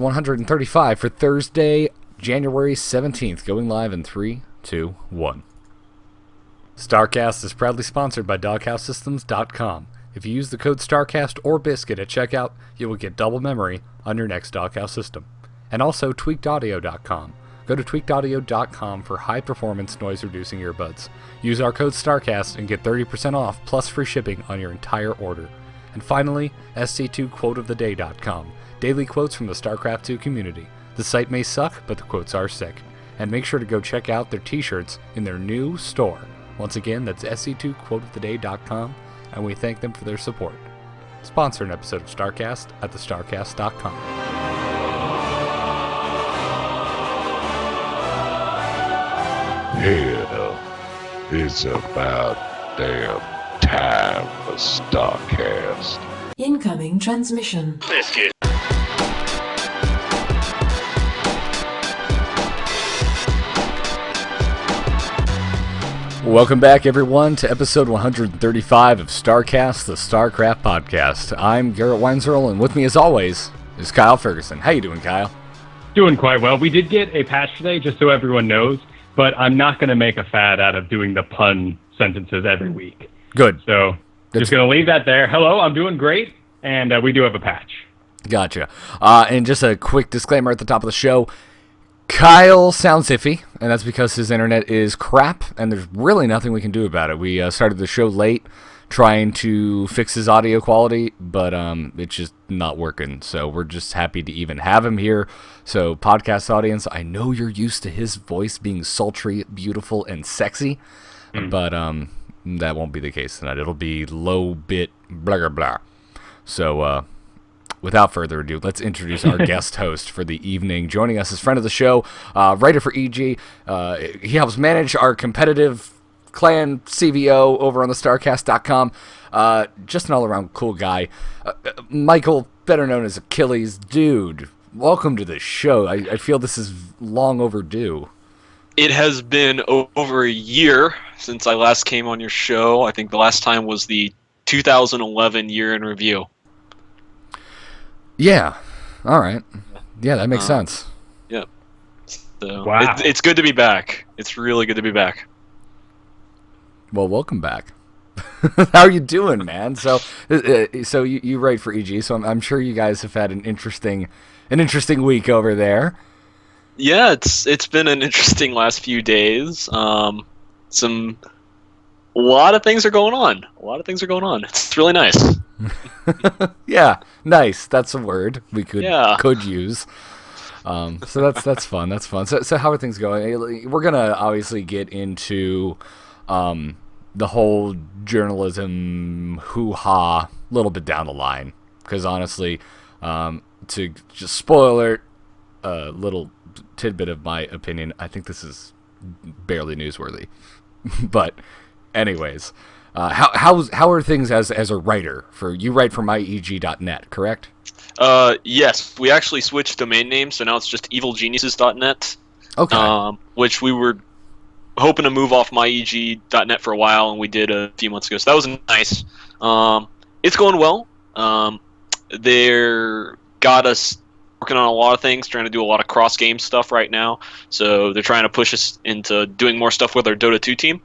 135 for Thursday, January 17th, going live in 3, 2, 1. StarCast is proudly sponsored by DoghouseSystems.com. If you use the code StarCast or Biscuit at checkout, you will get double memory on your next Doghouse system. And also TweakedAudio.com. Go to TweakedAudio.com for high-performance noise-reducing earbuds. Use our code StarCast and get 30% off plus free shipping on your entire order. And finally, SC2QuoteOfTheDay.com. Daily quotes from the StarCraft 2 community. The site may suck, but the quotes are sick. And make sure to go check out their t-shirts in their new store. Once again, that's SC2QuoteOfTheDay.com, and we thank them for their support. Sponsor an episode of StarCast at thestarcast.com. Hell, it's about damn time for StarCast. Incoming transmission. Biscuit. Welcome back, everyone, to episode 135 of StarCast, the StarCraft podcast. I'm Garrett Weinzierl, and with me, as always, is Kyle Fergusson. How you doing, Kyle? Doing quite well. We did get a patch today, just so everyone knows, but I'm not going to make a fad out of doing the pun sentences every week. Good. So, just going to leave that there. Hello, I'm doing great, and we do have a patch. Gotcha. And just a quick disclaimer at the top of the show. Kyle sounds iffy, and that's because his internet is crap, and there's really nothing we can do about it. We started the show late trying to fix his audio quality, but it's just not working, so we're just happy to even have him here. So, podcast audience, I know you're used to his voice being sultry, beautiful, and sexy, but that won't be the case tonight. It'll be low bit, blah, blah, blah. So, without further ado, let's introduce our guest host for the evening. Joining us is friend of the show, writer for EG. He helps manage our competitive clan CVO over on the StarCast.com. Just an all-around cool guy. Michael, better known as Achilles. Dude, welcome to the show. I feel this is long overdue. It has been over a year since I last came on your show. I think the last time was the 2011 year in review. Yeah. All right. Yeah, that makes sense. Yep. So Wow. it's good to be back. It's really good to be back. Well, welcome back. How are you doing, man? So you write for EG, so I'm sure you guys have had an interesting week over there. Yeah, it's been an interesting last few days. A lot of things are going on. It's really nice. Yeah, nice. That's a word we could use. So that's fun. That's fun. So how are things going? We're gonna obviously get into the whole journalism hoo-ha a little bit down the line, because honestly, to just spoiler a little tidbit of my opinion, I think this is barely newsworthy. But anyways, how are things as a writer? You write for myeg.net, correct? Yes, we actually switched domain names, so now it's just evilgeniuses.net. Okay. Which we were hoping to move off myeg.net for a while, and we did a few months ago, so that was nice. It's going well. They're got us working on a lot of things, trying to do a lot of cross-game stuff right now, so they're trying to push us into doing more stuff with our Dota 2 team.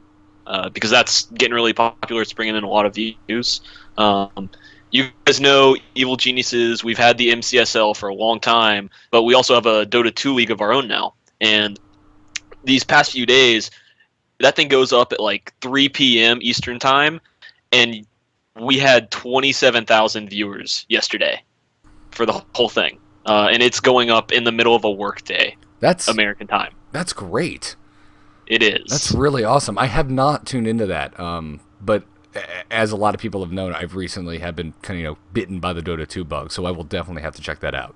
Because that's getting really popular. It's bringing in a lot of views. You guys know Evil Geniuses. We've had the MCSL for a long time, but we also have a Dota 2 league of our own now. And these past few days, that thing goes up at like 3 p.m. Eastern Time, and we had 27,000 viewers yesterday for the whole thing. And it's going up in the middle of a work day. That's American time. That's great. It is. That's really awesome. I have not tuned into that, but as a lot of people have known, I've recently have been kind of bitten by the Dota 2 bug, so I will definitely have to check that out.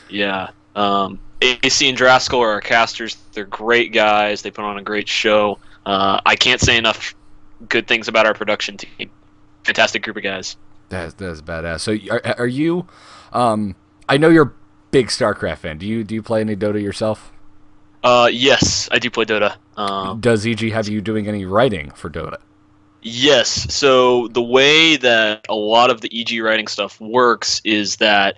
Yeah. AC and Tarrasque are our casters. They're great guys. They put on a great show. I can't say enough good things about our production team. Fantastic group of guys. That's badass. So are you? I know you're a big StarCraft fan. Do you play any Dota yourself? Yes, I do play Dota. Does EG have you doing any writing for Dota? Yes. So the way that a lot of the EG writing stuff works is that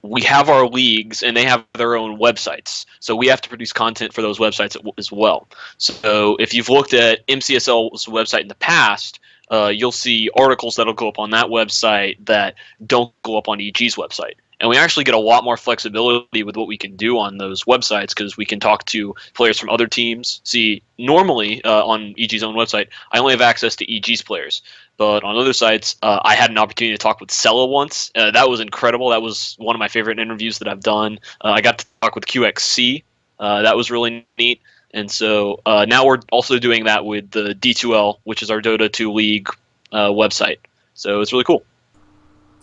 we have our leagues and they have their own websites. So we have to produce content for those websites as well. So if you've looked at MCSL's website in the past, you'll see articles that'll go up on that website that don't go up on EG's website. And we actually get a lot more flexibility with what we can do on those websites because we can talk to players from other teams. See, normally on EG's own website, I only have access to EG's players. But on other sites, I had an opportunity to talk with Sella once. That was incredible. That was one of my favorite interviews that I've done. I got to talk with QXC. That was really neat. And so now we're also doing that with the D2L, which is our Dota 2 League website. So it's really cool.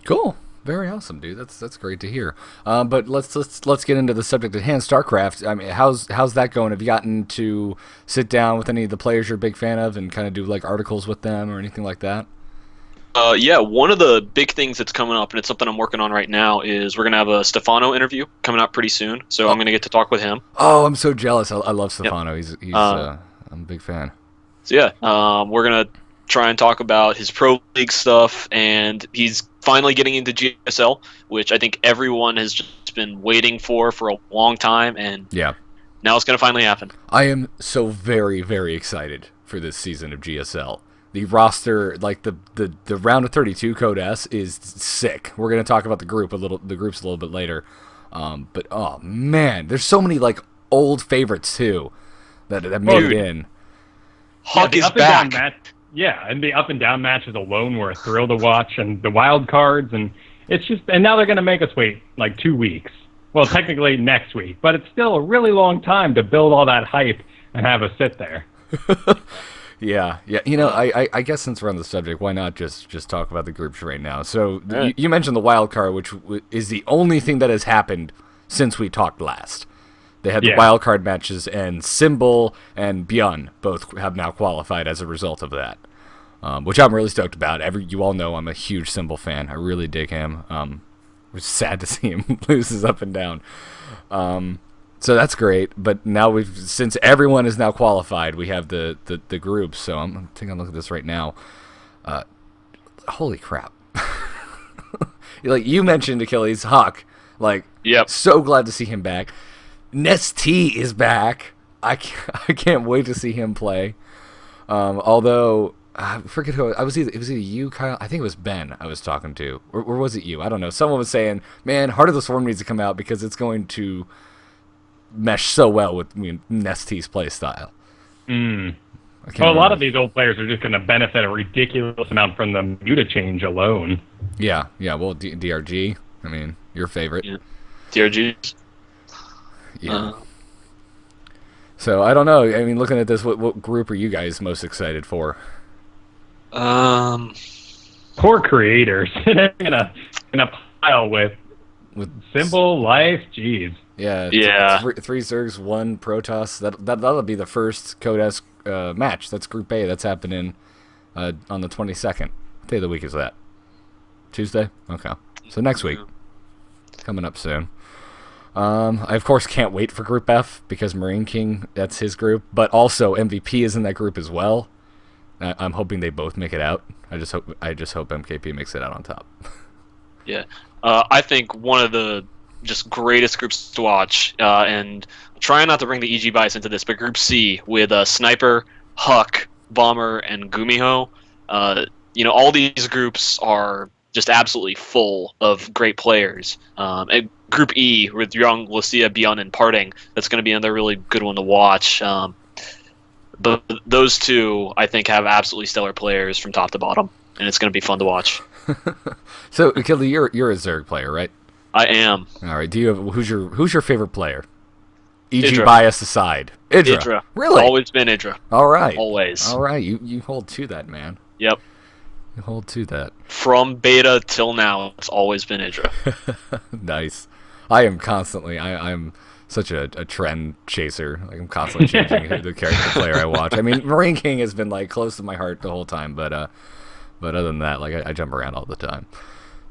Cool. Very awesome, dude. That's great to hear. But let's get into the subject at hand, StarCraft. I mean, how's that going? Have you gotten to sit down with any of the players you're a big fan of and kind of do like articles with them or anything like that? Yeah, one of the big things that's coming up, and it's something I'm working on right now, is we're gonna have a Stefano interview coming up pretty soon. So I'm gonna get to talk with him. Oh, I'm so jealous. I love Stefano. Yep. He's I'm a big fan. So yeah, we're gonna try and talk about his pro league stuff, and he's finally getting into GSL, which I think everyone has just been waiting for a long time, and yeah, now it's gonna finally happen. I am so very, very excited for this season of GSL. The roster, like the round of 32 Code S is sick. We're gonna talk about the groups a little bit later, but oh man, there's so many like old favorites too that made it in. Huck is up back. And down match, and the up and down matches alone were a thrill to watch, and the wild cards, and it's just, and now they're gonna make us wait like 2 weeks. Well, technically next week, but it's still a really long time to build all that hype and have us sit there. Yeah. You know, I guess since we're on the subject, why not just talk about the groups right now? So you mentioned the wild card, which is the only thing that has happened since we talked last. They had the wild card matches, and Symbol and Bjorn both have now qualified as a result of that, which I'm really stoked about. You all know I'm a huge Symbol fan. I really dig him. It was sad to see him lose his up and down. So that's great, but now since everyone is now qualified, we have the groups. So I'm taking a look at this right now. Holy crap! Like you mentioned, Achilles, Huck. Like, yep. So glad to see him back. Nesty is back. I can't wait to see him play. Although I forget who it was either you, Kyle. I think it was Ben I was talking to, or was it you? I don't know. Someone was saying, "Man, Heart of the Swarm needs to come out because it's going to mesh so well with Nesty's play style." Well, a lot of these old players are just going to benefit a ridiculous amount from the Muta change alone. Yeah. Well, DRG. I mean, your favorite. Yeah. DRGs. Yeah. So I don't know. I mean, looking at this, what group are you guys most excited for? Poor creators in a pile with Symbol, Life. Jeez. Yeah. Three Zergs, 1 Protoss. That'll be the first Code S match. That's Group A. That's happening on the 22nd. What day of the week is that? Tuesday? Okay. So next week. Coming up soon. I, of course, can't wait for Group F because Marine King, that's his group. But also, MVP is in that group as well. I'm hoping they both make it out. I just hope MKP makes it out on top. Yeah. I think one of the just greatest groups to watch, and trying not to bring the EG bias into this, but Group C with Sniper, Huck, Bomber, and Gumiho. All these groups are just absolutely full of great players. And Group E with Young, Lucia, Bjorn, and Parting, that's going to be another really good one to watch. But those two, I think, have absolutely stellar players from top to bottom, and it's going to be fun to watch. So, Achilles, you're a Zerg player, right? I am. All right. Do you have who's your favorite player? EG Idra. bias aside, Idra. Really? It's always been Idra. All right. Always. All right. You hold to that, man. Yep. You hold to that. From beta till now, it's always been Idra. Nice. I am constantly. I'm such a trend chaser. Like I'm constantly changing the character player I watch. I mean, Marine King has been like close to my heart the whole time, but other than that, like I jump around all the time.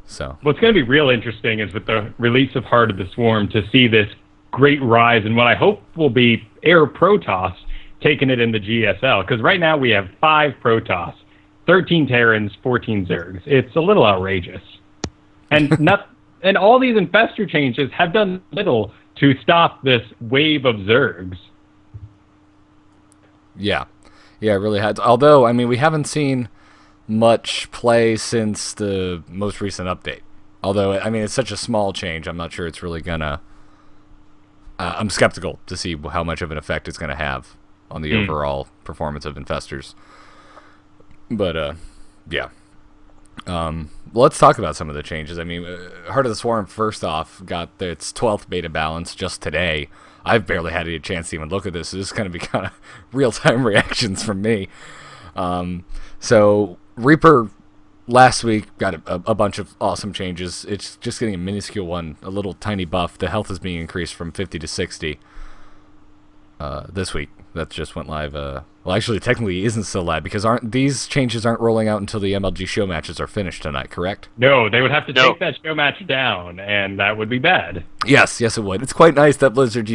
So what's going to be real interesting is with the release of Heart of the Swarm to see this great rise in what I hope will be Air Protoss taking it in the GSL, because right now we have 5 Protoss, 13 Terrans, 14 Zergs. It's a little outrageous, and And all these Infestor changes have done little to stop this wave of Zergs. Yeah, it really has. Although, I mean, we haven't seen much play since the most recent update. Although, I mean, it's such a small change, I'm not sure it's really gonna... I'm skeptical to see how much of an effect it's gonna have on the overall performance of Infestors. But, yeah. Let's talk about some of the changes. I mean, Heart of the Swarm, first off, got its 12th beta balance just today. I've barely had a chance to even look at this, so this is going to be kind of real-time reactions from me. So, Reaper last week got a bunch of awesome changes. It's just getting a minuscule one, a little tiny buff. The health is being increased from 50 to 60 this week. That just went live. Well, actually, technically, isn't still live because these changes aren't rolling out until the MLG show matches are finished tonight, correct? No, they would have to take that show match down, and that would be bad. Yes, it would. It's quite nice that Blizzard,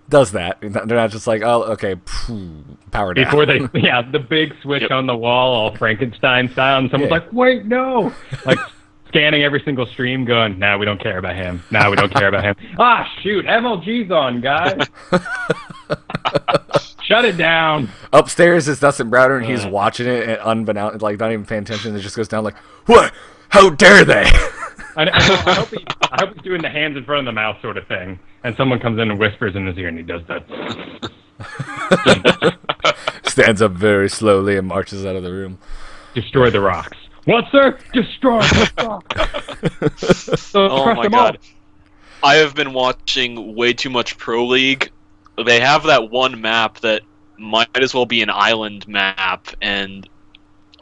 does that. They're not just like, oh, okay, power down. Before they, the big switch on the wall, all Frankenstein style, and someone's like, wait, no! Like, scanning every single stream, going, nah, we don't care about him. Nah, we don't care about him. Ah, shoot, MLG's on, guys! Shut it down. Upstairs is Dustin Browder, and he's watching it, and unbeknownst, like, not even paying attention, and it just goes down like, what? How dare they? I hope he's doing the hands in front of the mouth sort of thing, and someone comes in and whispers in his ear, and he does that. Stands up very slowly and marches out of the room. Destroy the rocks. What, sir? Destroy the rocks. Oh my god. I have been watching way too much Pro League. They have that one map that might as well be an island map, and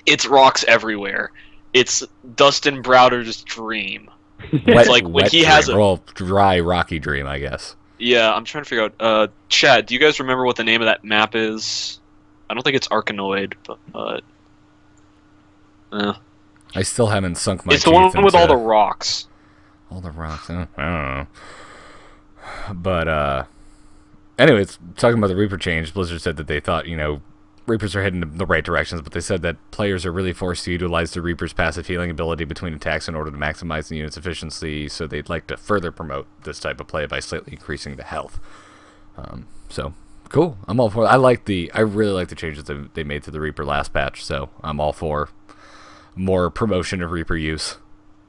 it's rocks everywhere. It's Dustin Browder's dream. It's like when he has a dry, rocky dream, I guess. Yeah, I'm trying to figure out. Chad, do you guys remember what the name of that map is? I don't think it's Arkanoid, but I still haven't sunk my teeth It's the one with all the rocks. All the rocks. I don't know. But anyways, talking about the Reaper change, Blizzard said that they thought, Reapers are heading in the right directions, but they said that players are really forced to utilize the Reaper's passive healing ability between attacks in order to maximize the unit's efficiency, so they'd like to further promote this type of play by slightly increasing the health. So, cool. I'm all for it. I really like the changes that they made to the Reaper last patch, so I'm all for more promotion of Reaper use.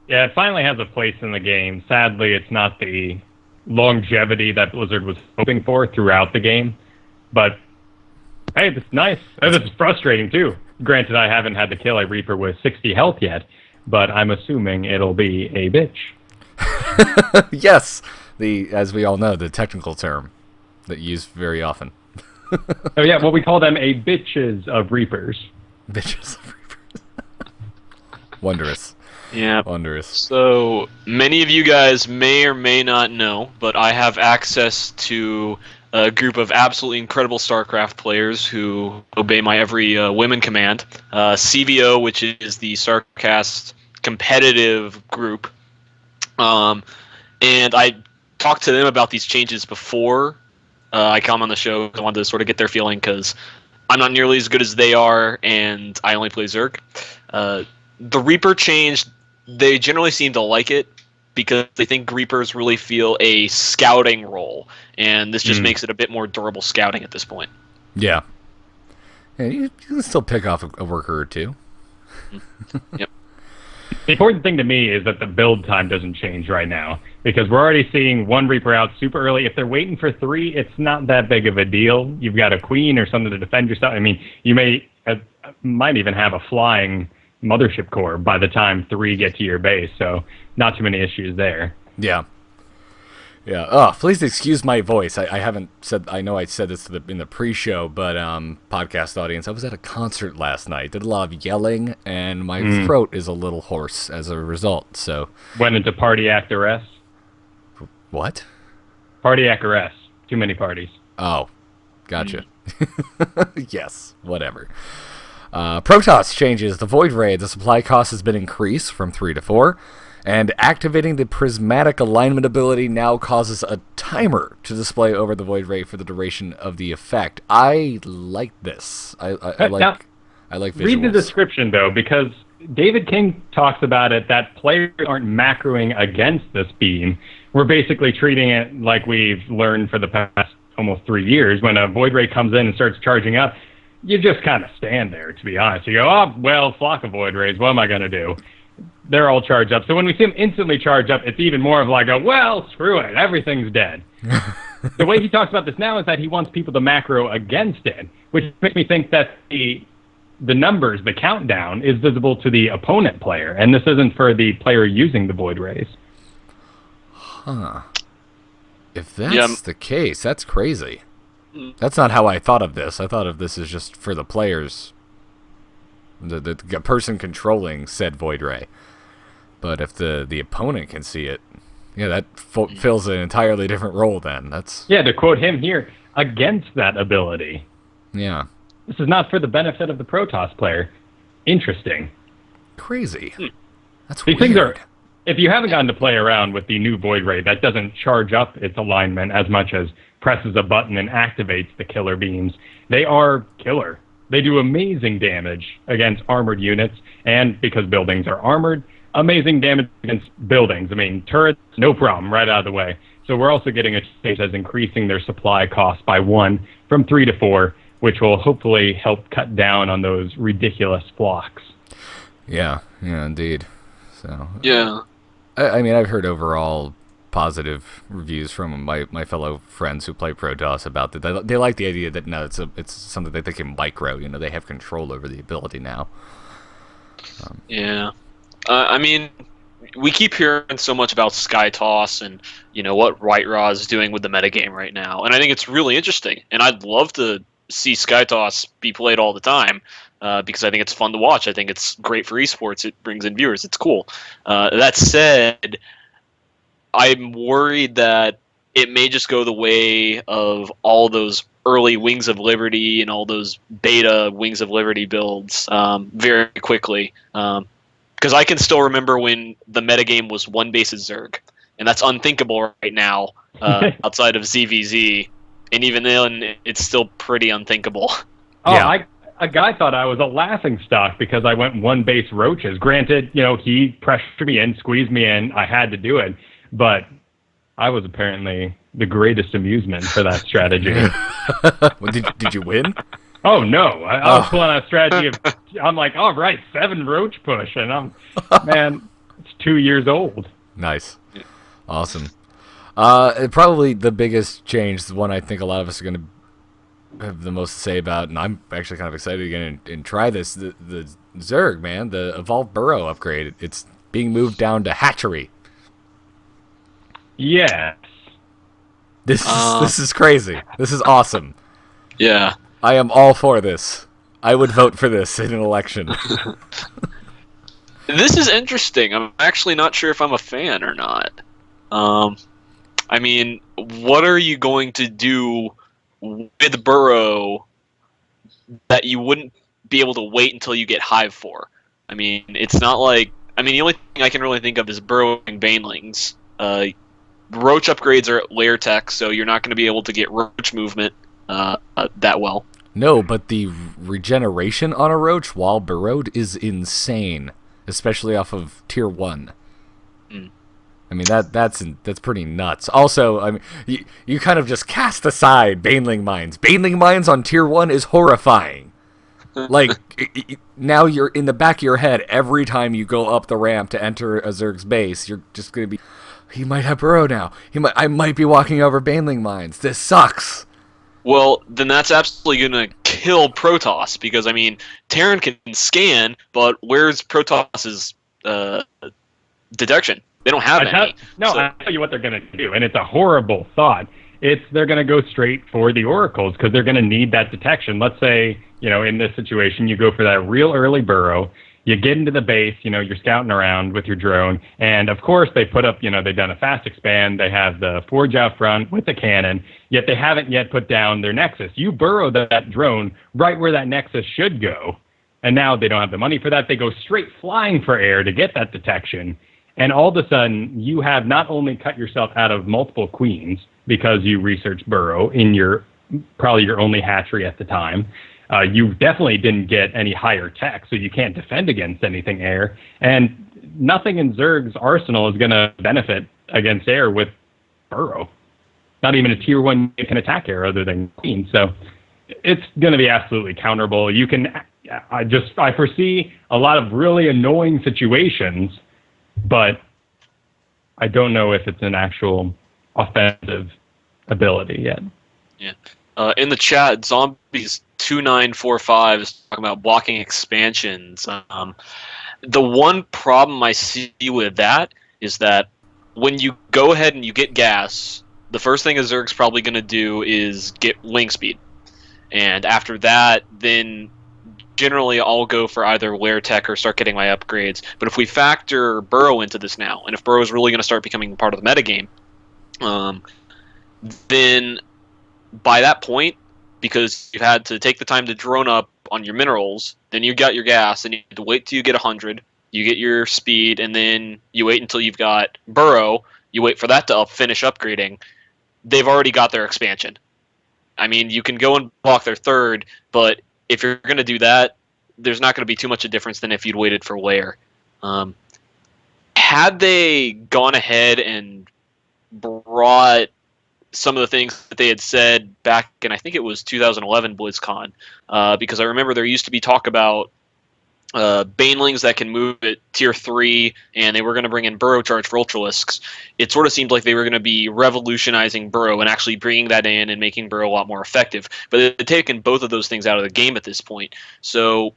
Yeah, it finally has a place in the game. Sadly, it's not the longevity that Blizzard was hoping for throughout the game, but hey, this is nice. This is frustrating, too. Granted, I haven't had to kill a Reaper with 60 health yet, but I'm assuming it'll be a bitch. Yes, as we all know, the technical term that you use very often. Oh, yeah, well, we call them a bitches of Reapers. Bitches of Reapers. Wondrous. Yeah. Wondrous. So, many of you guys may or may not know, but I have access to a group of absolutely incredible StarCraft players who obey my every whim and command. CVO, which is the StarCast competitive group. And I talked to them about these changes before I come on the show. I wanted to sort of get their feeling because I'm not nearly as good as they are, and I only play Zerg. The Reaper change, they generally seem to like it, because they think Reapers really feel a scouting role, and this just makes it a bit more durable scouting at this point. Yeah. You can still pick off a worker or two. Yep. The important thing to me is that the build time doesn't change right now, because we're already seeing one Reaper out super early. If they're waiting for 3, it's not that big of a deal. You've got a queen or something to defend yourself. I mean, you might even have a flying mothership core by the time 3 get to your base, so not too many issues there. Yeah. Oh, please excuse my voice. I haven't said. I know I said this in the pre-show, but podcast audience, I was at a concert last night. Did a lot of yelling, and my throat is a little hoarse as a result. So went into cardiac arrest. What? Cardiac arrest. Too many parties. Oh, gotcha. Yes, whatever. Protoss changes. The Void Ray, the supply cost has been increased from 3 to 4, and activating the Prismatic Alignment ability now causes a timer to display over the Void Ray for the duration of the effect. I like this. I like visuals. Read the description, though, because David King talks about it that players aren't macroing against this beam. We're basically treating it like we've learned for the past almost 3 years. When a Void Ray comes in and starts charging up, you just kind of stand there, to be honest. You go, oh, well, flock of Void Rays, what am I going to do? They're all charged up. So when we see them instantly charge up, it's even more of like a, well, screw it, everything's dead. The way he talks about this now is that he wants people to macro against it, which makes me think that the numbers, the countdown, is visible to the opponent player, and this isn't for the player using the Void Rays. Huh. If that's the case, that's crazy. That's not how I thought of this. I thought of this as just for the players, the person controlling said Void Ray. But if the opponent can see it, yeah, that fills an entirely different role then. Yeah, to quote him here, against that ability. Yeah. This is not for the benefit of the Protoss player. Interesting. Crazy. That's These weird. things are, if you haven't gotten to play around with the new Void Ray, that doesn't charge up its alignment as much as presses a button and activates the killer beams. They are killer. They do amazing damage against armored units, and because buildings are armored, amazing damage against buildings. I mean, turrets, no problem, right out of the way. So we're also getting a change as increasing their supply cost by 1 from 3 to 4, which will hopefully help cut down on those ridiculous flocks. Yeah, indeed. So Yeah. I mean, I've heard overall positive reviews from my fellow friends who play Protoss about that. They like the idea that no, it's something that they can micro. You know, they have control over the ability now. Yeah. I mean, we keep hearing so much about Sky Toss and, you know, what White Raw is doing with the metagame right now. And I think it's really interesting. And I'd love to see Sky Toss be played all the time because I think it's fun to watch. I think it's great for esports. It brings in viewers. It's cool. That said, I'm worried that it may just go the way of all those early Wings of Liberty and all those beta Wings of Liberty builds very quickly. Because I can still remember when the metagame was one basis Zerg, and that's unthinkable right now outside of ZVZ, and even then, it's still pretty unthinkable. Oh, yeah. A guy thought I was a laughing stock because I went one base roaches. Granted, you know, he pressured me in, squeezed me in, I had to do it, but I was apparently the greatest amusement for that strategy. Well, did you win? Oh, no. I was pulling a strategy of, I'm like, all right, 7 roach push. And man, it's 2 years old. Nice. Awesome. Probably the biggest change, the one I think a lot of us are going to have the most to say about, and I'm actually kind of excited to get and try this, the Zerg, man, the Evolved Burrow upgrade. It's being moved down to Hatchery. Yes. This is crazy. This is awesome. Yeah. I am all for this. I would vote for this in an election. This is interesting. I'm actually not sure if I'm a fan or not. I mean, what are you going to do with Burrow that you wouldn't be able to wait until you get Hive for? I mean, it's not like... I mean, the only thing I can really think of is burrowing Banelings. Roach upgrades are layer tech, so you're not going to be able to get Roach movement that well. No, but the regeneration on a Roach while burrowed is insane, especially off of tier 1. I mean, that's pretty nuts. Also, I mean, you kind of just cast aside Baneling Mines. Baneling Mines on tier 1 is horrifying. Like, now you're in the back of your head every time you go up the ramp to enter a Zerg's base. You're just going to be, he might have burrow now. I might be walking over Baneling Mines. This sucks. Well, then that's absolutely going to kill Protoss, because, I mean, Terran can scan, but where's Protoss's detection? They don't have any. I'll tell you what they're going to do, and it's a horrible thought. They're going to go straight for the oracles, because they're going to need that detection. Let's say, in this situation, you go for that real early burrow, you get into the base, you're scouting around with your drone, and of course they put up, they've done a fast expand, they have the forge out front with the cannon, yet they haven't yet put down their nexus. You burrow that drone right where that nexus should go, and now they don't have the money for that. They go straight flying for air to get that detection, and all of a sudden you have not only cut yourself out of multiple queens because you researched burrow in probably your only hatchery at the time, You definitely didn't get any higher tech, so you can't defend against anything air. And nothing in Zerg's arsenal is going to benefit against air with Burrow. Not even a tier 1 can attack air other than Queen. So it's going to be absolutely counterable. I foresee a lot of really annoying situations, but I don't know if it's an actual offensive ability yet. Yeah. In the chat, Zombies 2945 is talking about blocking expansions. The one problem I see with that is that when you go ahead and you get gas, the first thing a Zerg's probably going to do is get wing speed. And after that, then generally I'll go for either wear tech or start getting my upgrades. But if we factor Burrow into this now, and if Burrow is really going to start becoming part of the metagame, then by that point, because you've had to take the time to drone up on your minerals, then you got your gas, and you have to wait till you get 100, you get your speed, and then you wait until you've got Burrow, you wait for that to finish upgrading. They've already got their expansion. I mean, you can go and block their third, but if you're going to do that, there's not going to be too much of a difference than if you'd waited for wear. Had they gone ahead and brought some of the things that they had said back in, I think it was 2011 BlizzCon, because I remember there used to be talk about banelings that can move at tier 3, and they were going to bring in Burrow charge for Ultralisks. It sort of seemed like they were going to be revolutionizing Burrow and actually bringing that in and making Burrow a lot more effective. But they've taken both of those things out of the game at this point. So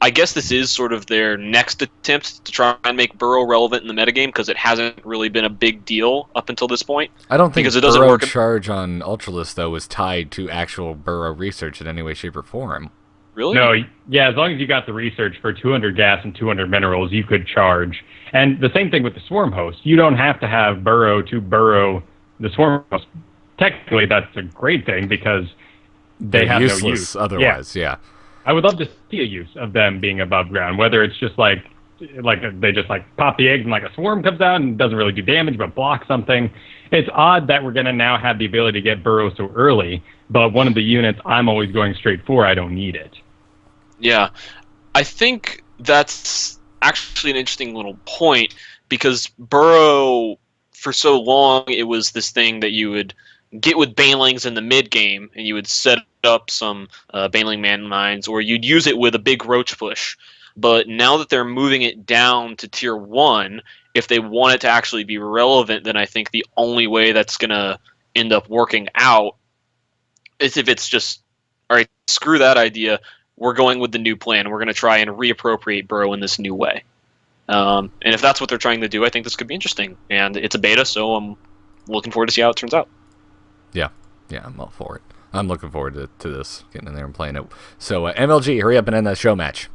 I guess this is sort of their next attempt to try and make Burrow relevant in the metagame, because it hasn't really been a big deal up until this point. I don't think because it doesn't Burrow work. charge on Ultralisk, though, was tied to actual Burrow research in any way, shape, or form. Really? No, yeah, as long as you got the research for 200 gas and 200 minerals, you could charge. And the same thing with the Swarm Host. You don't have to have Burrow to burrow the Swarm Host. Technically, that's a great thing because they have useless no use. Otherwise, yeah. I would love to see a use of them being above ground, whether it's just like they just like pop the eggs and like a swarm comes out and doesn't really do damage but blocks something. It's odd that we're going to now have the ability to get Burrow so early, but one of the units I'm always going straight for, I don't need it. Yeah, I think that's actually an interesting little point, because Burrow, for so long, it was this thing that you would get with banelings in the mid game, and you would set up some baneling man mines, or you'd use it with a big roach push. But now that they're moving it down to tier 1, if they want it to actually be relevant, then I think the only way that's going to end up working out is if it's just, all right, screw that idea, we're going with the new plan. We're going to try and reappropriate Burrow in this new way. And if that's what they're trying to do, I think this could be interesting. And it's a beta, so I'm looking forward to see how it turns out. Yeah, I'm all for it. I'm looking forward to this, getting in there and playing it. So, MLG, hurry up and end that show match.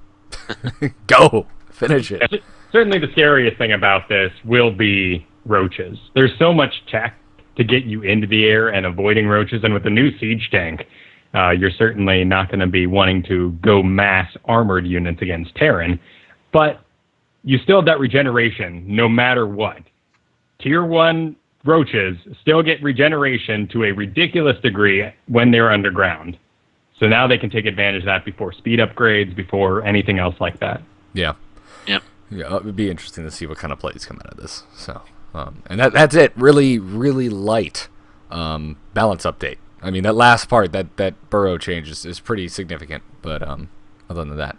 Go! Finish it. Certainly the scariest thing about this will be roaches. There's so much tech to get you into the air and avoiding roaches, and with the new siege tank, you're certainly not going to be wanting to go mass armored units against Terran, but you still have that regeneration no matter what. Tier 1 roaches still get regeneration to a ridiculous degree when they're underground. So now they can take advantage of that before speed upgrades, before anything else like that. Yeah. Yep. Yeah, it would be interesting to see what kind of plays come out of this. So, and that's it. Really, really light balance update. I mean, that last part, that Burrow change is pretty significant. But other than that,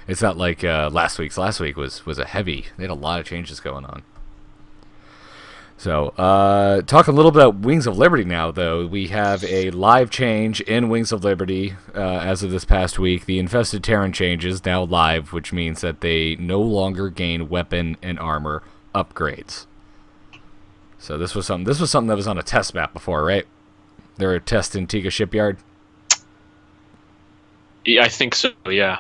it's not like last week's. Last week was a heavy. They had a lot of changes going on. So, talk a little bit about Wings of Liberty now, though. We have a live change in Wings of Liberty as of this past week. The Infested Terran change is now live, which means that they no longer gain weapon and armor upgrades. So this was something that was on a test map before, right? They were testing Tiga Shipyard. Yeah, I think so. Yeah.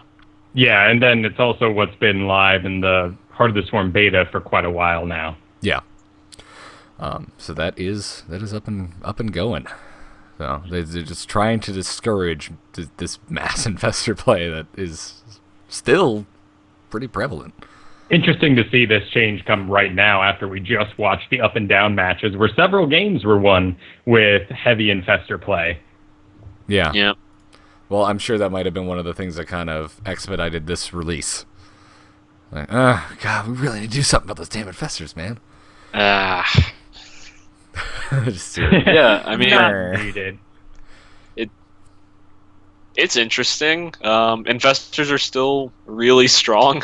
Yeah, and then it's also what's been live in the Heart of the Swarm beta for quite a while now. Yeah. So that is up and going. So they're just trying to discourage this mass infestor play that is still pretty prevalent. Interesting to see this change come right now after we just watched the up and down matches where several games were won with heavy infestor play. Yeah. Yeah. Well, I'm sure that might have been one of the things that kind of expedited this release. Like, God, we really need to do something about those damn infestors, man. Yeah, I mean, Not needed. it's interesting. Infestors are still really strong.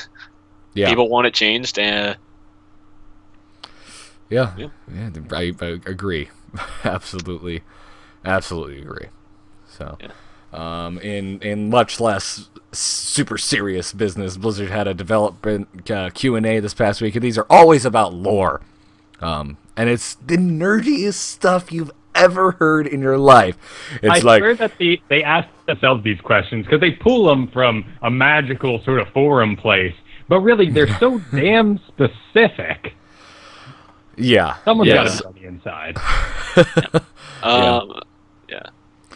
Yeah. People want it changed, and Yeah, I agree. Absolutely agree. So, in much less super serious business, Blizzard had a development Q&A this past week, and these are always about lore. And it's the nerdiest stuff you've ever heard in your life. It's I swear that they ask themselves these questions because they pull them from a magical sort of forum place, but really they're so damn specific. Yeah. Someone's got to be on the inside. Yeah.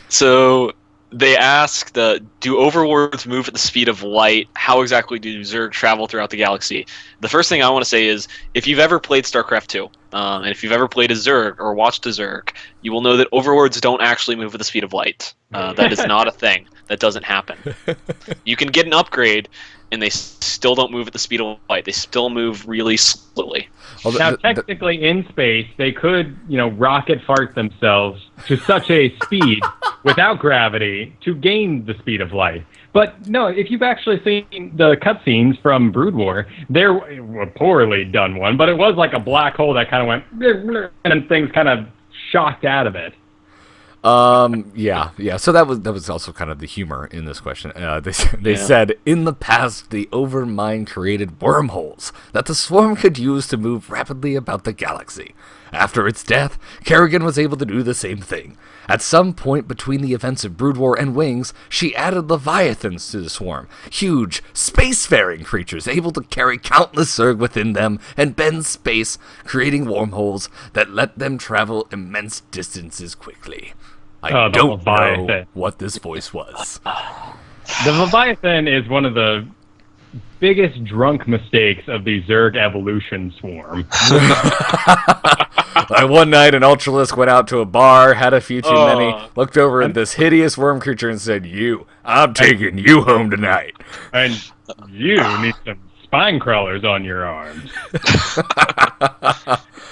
So they asked, do overworlds move at the speed of light? How exactly do Zerg travel throughout the galaxy? The first thing I want to say is, if you've ever played StarCraft 2, and if you've ever played a Zerg or watched a Zerg, you will know that overworlds don't actually move at the speed of light. That is not a thing. That doesn't happen. You can get an upgrade, and they still don't move at the speed of light. They still move really slowly. Well, Now, technically, in space, they could, rocket fart themselves to such a speed without gravity to gain the speed of light. But no, if you've actually seen the cutscenes from Brood War, they're a poorly done one, but it was like a black hole that kind of went, and then things kind of shocked out of it. Yeah. So that was also kind of the humor in this question. They said, in the past, the Overmind created wormholes that the Swarm could use to move rapidly about the galaxy. After its death, Kerrigan was able to do the same thing. At some point between the events of Brood War and Wings, she added Leviathans to the Swarm, huge, spacefaring creatures able to carry countless Zerg within them and bend space, creating wormholes that let them travel immense distances quickly. I don't know what this voice was. The Leviathan is one of the biggest drunk mistakes of the Zerg evolution swarm. One night, an Ultralisk went out to a bar, had a few too many, looked over at this hideous worm creature and said, I'm taking you home tonight. And you need some spine crawlers on your arms.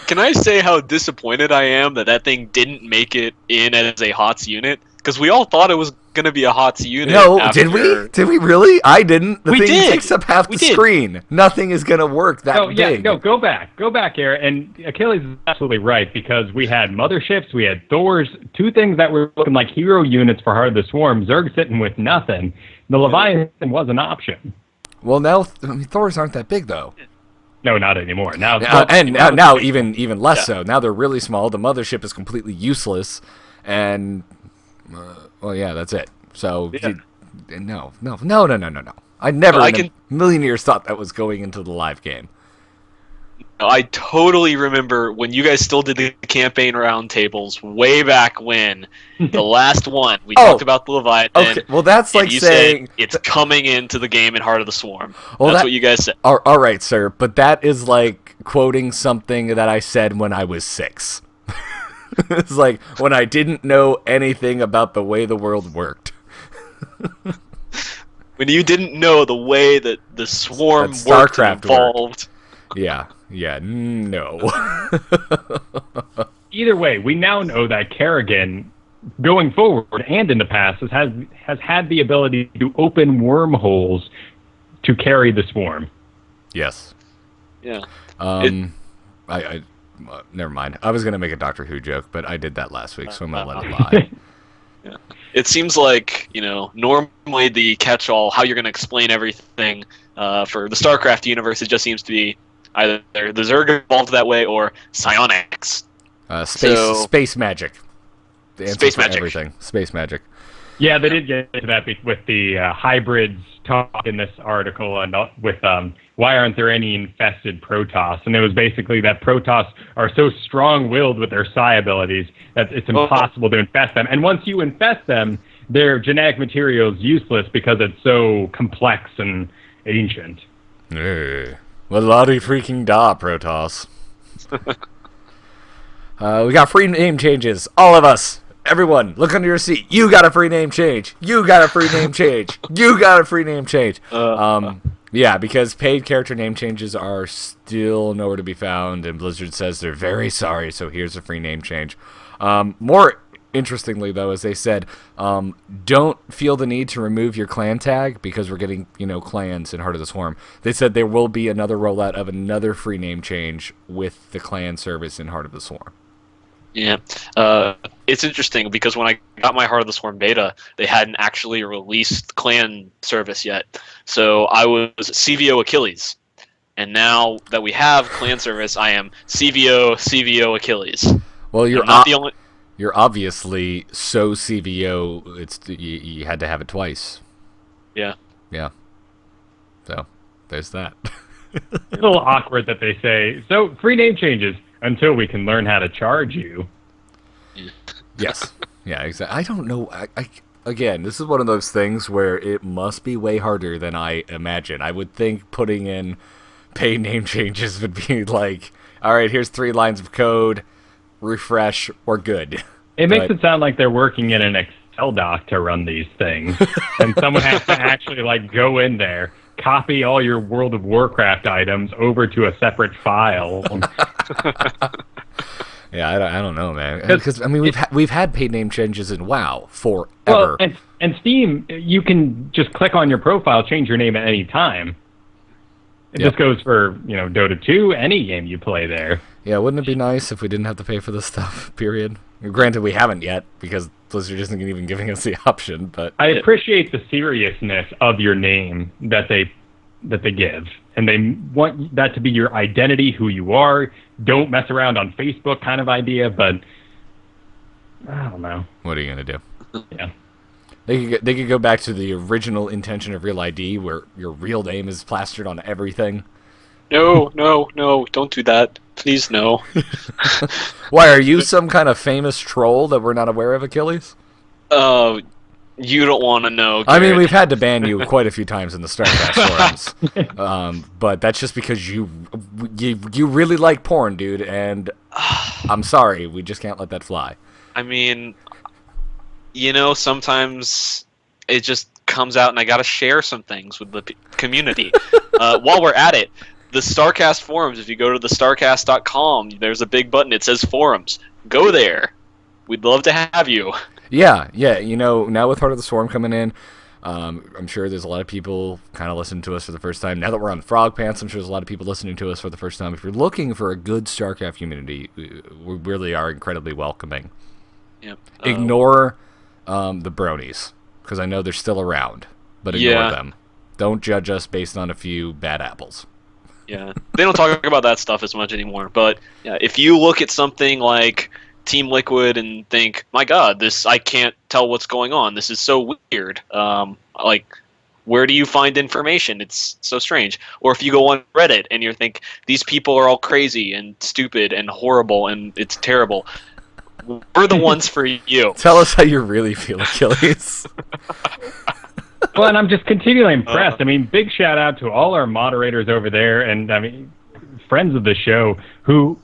Can I say how disappointed I am that thing didn't make it in as a HOTS unit? Because we all thought it was going to be a HOTS unit. No, did we? Did we really? I didn't. The thing takes up half the screen. Nothing is going to work that big. No, go back, Garrett. And Achilles is absolutely right, because we had motherships, we had Thors, two things that were looking like hero units for Heart of the Swarm. Zerg sitting with nothing. The Leviathan was an option. Well, now Thors aren't that big, though. No, not anymore. Now, now even less so. Now they're really small. The mothership is completely useless, and that's it. So no. I never in a million years thought that was going into the live game. I totally remember when you guys still did the campaign roundtables way back when. The last one we talked about the Leviathan. Okay, well that's like you saying said it's coming into the game in Heart of the Swarm. Well, that's what you guys said. All right, sir, but that is like quoting something that I said when I was 6. It's like when I didn't know anything about the way the world worked. When you didn't know the way that the Swarm that worked StarCraft and evolved. Yeah, no. Either way, we now know that Kerrigan, going forward and in the past, has had the ability to open wormholes to carry the Swarm. Yes. Yeah. I never mind. I was going to make a Doctor Who joke, but I did that last week, so I'm going to let it lie. Yeah. It seems like, normally the catch-all, how you're going to explain everything for the StarCraft universe, it just seems to be either the Zerg evolved that way or psionics. Space magic. The answer Space for magic. Everything. Space magic. Yeah, they did get to that with the hybrids talk in this article, and with why aren't there any infested Protoss? And it was basically that Protoss are so strong-willed with their psi abilities that it's impossible to infest them. And once you infest them, their genetic material is useless because it's so complex and ancient. Well, lottie freaking da, Protoss. We got free name changes. All of us. Everyone, look under your seat. You got a free name change. You got a free name change. You got a free name change. Yeah, because paid character name changes are still nowhere to be found, and Blizzard says they're very sorry, so here's a free name change. More interestingly, though, as they said, don't feel the need to remove your clan tag because we're getting, clans in Heart of the Swarm. They said there will be another rollout of another free name change with the clan service in Heart of the Swarm. Yeah, it's interesting because when I got my Heart of the Swarm beta, they hadn't actually released clan service yet. So I was CVO Achilles, and now that we have clan service, I am CVO Achilles. Well, you're not the only. You're obviously so CVO. You had to have it twice. Yeah. Yeah. So there's that. It's a little awkward that they say, so free name changes until we can learn how to charge you. Yes. Yeah, exactly. I don't know. Again, this is one of those things where it must be way harder than I imagine. I would think putting in pay name changes would be like, all right, here's 3 lines of code, refresh, we're good. It makes it sound like they're working in an Excel doc to run these things. And someone has to actually go in there, copy all your World of Warcraft items over to a separate file. Yeah, I don't know, man. Because we've had paid name changes in WoW forever. Well, and Steam, you can just click on your profile, change your name at any time. This goes for Dota 2, any game you play there. Yeah, wouldn't it be nice if we didn't have to pay for this stuff? Period. Granted, we haven't yet because Blizzard isn't even giving us the option. But I appreciate the seriousness of your name that they give, and they want that to be your identity, who you are. Don't mess around on Facebook, kind of idea. But I don't know. What are you gonna do? Yeah. They could go back to the original intention of Real ID, where your real name is plastered on everything. No, don't do that. Please, no. Why, are you some kind of famous troll that we're not aware of, Achilles? You don't want to know, Garrett. I mean, we've had to ban you quite a few times in the StarCast forums. But that's just because you really like porn, dude, and I'm sorry, we just can't let that fly. I mean, sometimes it just comes out and I gotta share some things with the community. While we're at it, the StarCast forums, if you go to the StarCast.com, there's a big button. It says forums. Go there. We'd love to have you. Yeah. Now with Heart of the Swarm coming in, I'm sure there's a lot of people kind of listening to us for the first time. Now that we're on Frog Pants, I'm sure there's a lot of people listening to us for the first time. If you're looking for a good StarCraft community, we really are incredibly welcoming. Yep. Ignore the bronies, because I know they're still around, but ignore them. Don't judge us based on a few bad apples. Yeah, they don't talk about that stuff as much anymore. But yeah, if you look at something like Team Liquid and think, my God, I can't tell what's going on. This is so weird. Where do you find information? It's so strange. Or if you go on Reddit and you think, these people are all crazy and stupid and horrible and it's terrible. We're the ones for you. Tell us how you really feel, Achilles. Well, and I'm just continually impressed. I mean, big shout out to all our moderators over there, and friends of the show who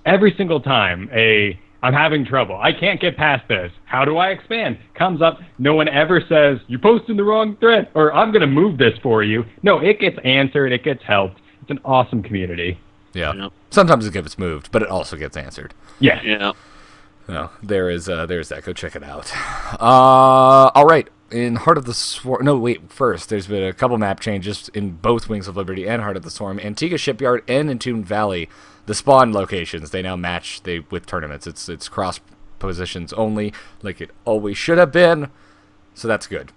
every single time I'm having trouble, I can't get past this, how do I expand, comes up, no one ever says, you're posting the wrong thread, or I'm going to move this for you. No, it gets answered, it gets helped. It's an awesome community. Yeah. Sometimes it gets moved, but it also gets answered. Yeah. Yeah. No, there's that. Go check it out. All right. In Heart of the Swarm... No, wait. First, there's been a couple map changes in both Wings of Liberty and Heart of the Swarm. Antigua Shipyard and Entombed Valley, the spawn locations, they now match with tournaments. It's cross positions only, like it always should have been. So that's good.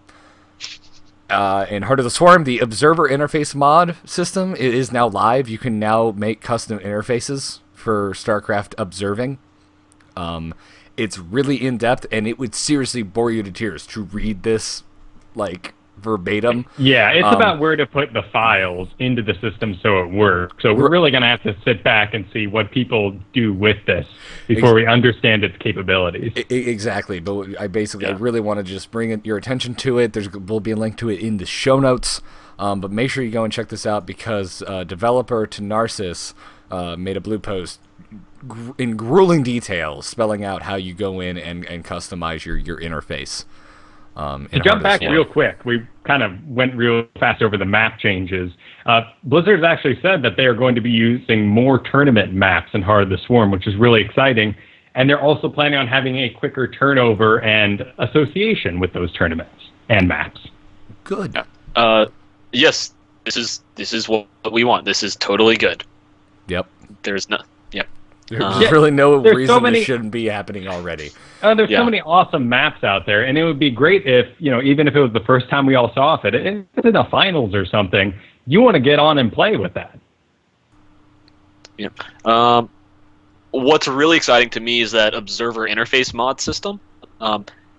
In Heart of the Swarm, the Observer Interface mod system is now live. You can now make custom interfaces for StarCraft observing. It's really in-depth, and it would seriously bore you to tears to read this, verbatim. Yeah, it's about where to put the files into the system so it works. So we're really going to have to sit back and see what people do with this before we understand its capabilities. Exactly, but I really want to just bring your attention to it. Will be a link to it in the show notes, but make sure you go and check this out because developer Tarrasque made a blue post in grueling detail, spelling out how you go in and customize your interface. To jump back real quick, we kind of went real fast over the map changes. Blizzard's actually said that they are going to be using more tournament maps in Heart of the Swarm, which is really exciting. And they're also planning on having a quicker turnover and association with those tournaments and maps. Good. Yes, this is what we want. This is totally good. Yep. There's no. Yep. There's really no reason many, this shouldn't be happening already. There's so many awesome maps out there, and it would be great if, even if it was the first time we all saw it, if it's in the finals or something, you want to get on and play with that. Yeah. What's really exciting to me is that observer interface mod system.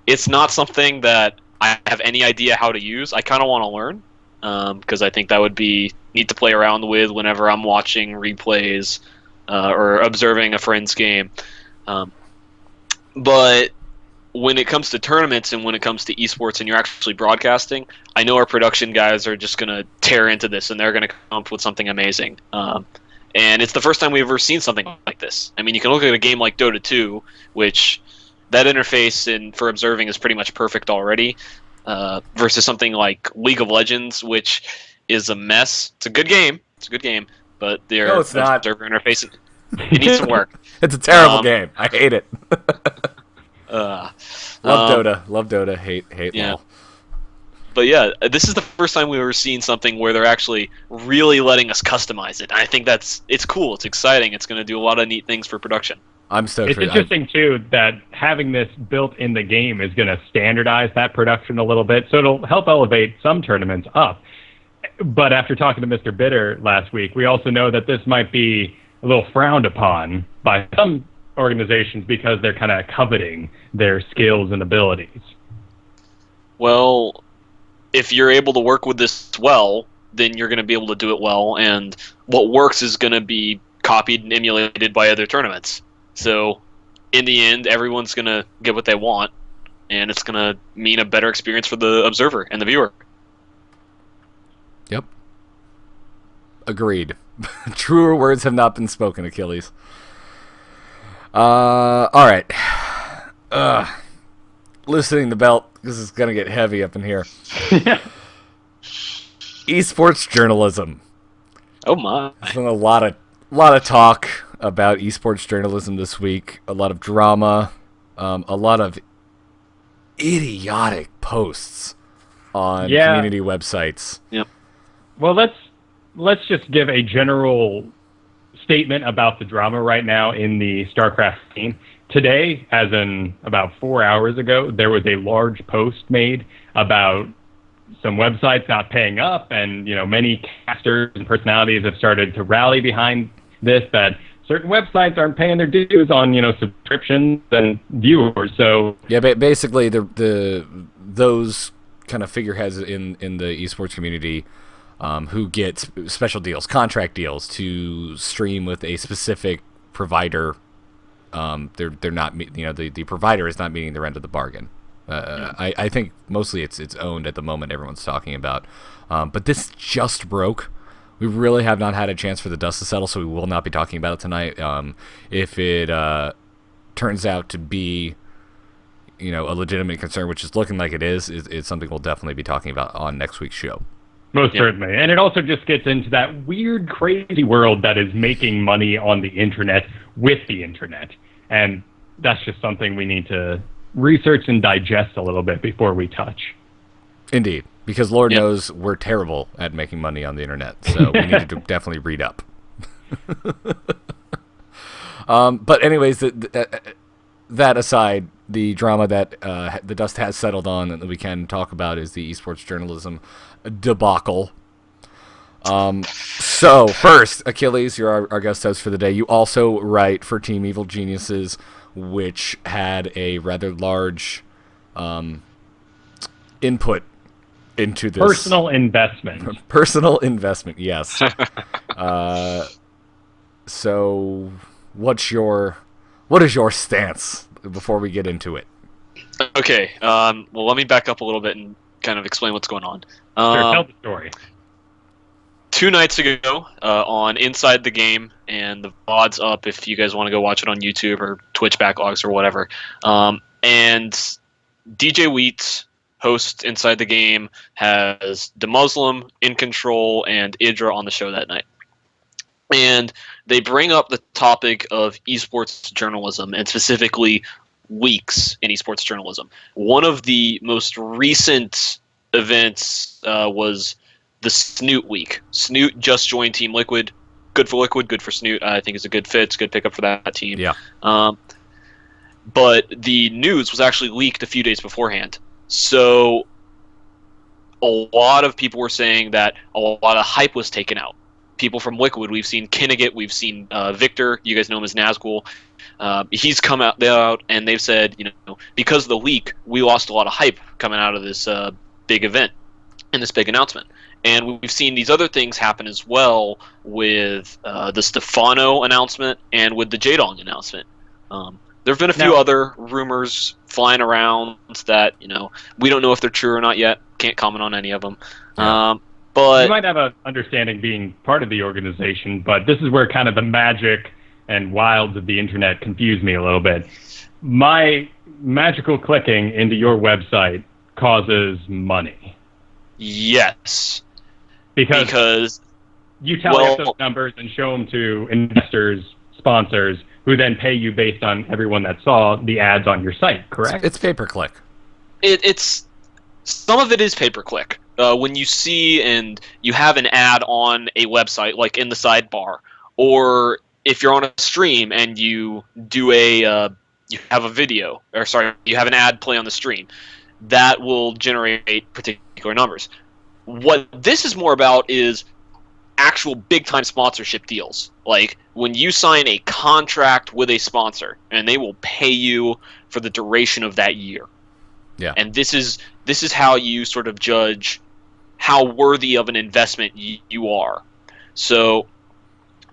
It's not something that I have any idea how to use. I kind of want to learn because I think that would be neat to play around with whenever I'm watching replays or observing a friend's game. But when it comes to tournaments and when it comes to esports and you're actually broadcasting, I know our production guys are just going to tear into this and they're going to come up with something amazing. And it's the first time we've ever seen something like this. I mean, you can look at a game like Dota 2, which that interface for observing is pretty much perfect already, versus something like League of Legends, which is a mess. It's a good game. But their observer interface, it needs some work. It's a terrible game. I hate it. Love Dota. Hate LOL. But yeah, this is the first time we've ever seen something where they're actually really letting us customize it. I think it's cool. It's exciting. It's going to do a lot of neat things for production. I'm stoked. It's interesting too that having this built in the game is going to standardize that production a little bit, so it'll help elevate some tournaments up. But after talking to Mr. Bitter last week, we also know that this might be a little frowned upon by some organizations because they're kind of coveting their skills and abilities. Well, if you're able to work with this well, then you're going to be able to do it well, and what works is going to be copied and emulated by other tournaments. So, in the end, everyone's going to get what they want, and it's going to mean a better experience for the observer and the viewer. Yep. Agreed. Truer words have not been spoken, Achilles. All right. Loosening the belt. This is going to get heavy up in here. Esports journalism. Oh my! There's been a lot of talk about esports journalism this week. A lot of drama. A lot of idiotic posts on community websites. Yep. Well, let's just give a general statement about the drama right now in the StarCraft scene. Today, as in about 4 hours ago, there was a large post made about some websites not paying up, and many casters and personalities have started to rally behind this, that certain websites aren't paying their dues on subscriptions and viewers. So yeah, basically those kind of figureheads in the esports community who get special deals, contract deals to stream with a specific provider. They're not, the provider is not meeting their end of the bargain. I think mostly it's owned at the moment. Everyone's talking about, but this just broke. We really have not had a chance for the dust to settle, so we will not be talking about it tonight. If it turns out to be, a legitimate concern, which is looking like it is, it's something we'll definitely be talking about on next week's show. Most certainly. And it also just gets into that weird, crazy world that is making money on the internet with the internet. And that's just something we need to research and digest a little bit before we touch. Indeed. Because Lord knows we're terrible at making money on the internet. So we need to definitely read up. But anyways, that aside, the drama that the dust has settled on and that we can talk about is the esports journalism debacle. So first, Achilles, you're our guest host for the day. You also write for Team Evil Geniuses, which had a rather large input into this. Personal investment, yes. So what is your stance before we get into it? Okay, well, let me back up a little bit and kind of explain what's going on. Sure, tell the story. 2 nights ago on Inside the Game, and the VOD's up if you guys want to go watch it on YouTube or Twitch backlogs or whatever. And DJ Wheat, host Inside the Game, has the Muslim, In Control, and Idra on the show that night. And they bring up the topic of esports journalism, and specifically leaks in esports journalism. One of the most recent events was the Snoot week. Snoot just joined Team Liquid. Good for Liquid, good for Snoot. I think it's a good fit. It's a good pickup for that team. Yeah. But the news was actually leaked a few days beforehand. So a lot of people were saying that a lot of hype was taken out. People from Liquid, we've seen Kinnigat, we've seen Victor, you guys know him as Nazgul. He's come out and they've said, because of the leak, we lost a lot of hype coming out of this big event and this big announcement. And we've seen these other things happen as well with the Stefano announcement and with the Jadong announcement. There have been a few other rumors flying around that, we don't know if they're true or not yet. Can't comment on any of them. Yeah. But you might have an understanding being part of the organization, but this is where kind of the magic and wilds of the internet confuse me a little bit. My magical clicking into your website causes money. Yes. Because you tally up those numbers and show them to investors, sponsors, who then pay you based on everyone that saw the ads on your site, correct? It's pay-per-click. It's some of it is pay-per-click. When you see and you have an ad on a website, like in the sidebar, or if you're on a stream and you do you have a video, or sorry, you have an ad play on the stream, that will generate particular numbers. What this is more about is actual big-time sponsorship deals. Like when you sign a contract with a sponsor, and they will pay you for the duration of that year. Yeah. And this is how you sort of judge how worthy of an investment you are. So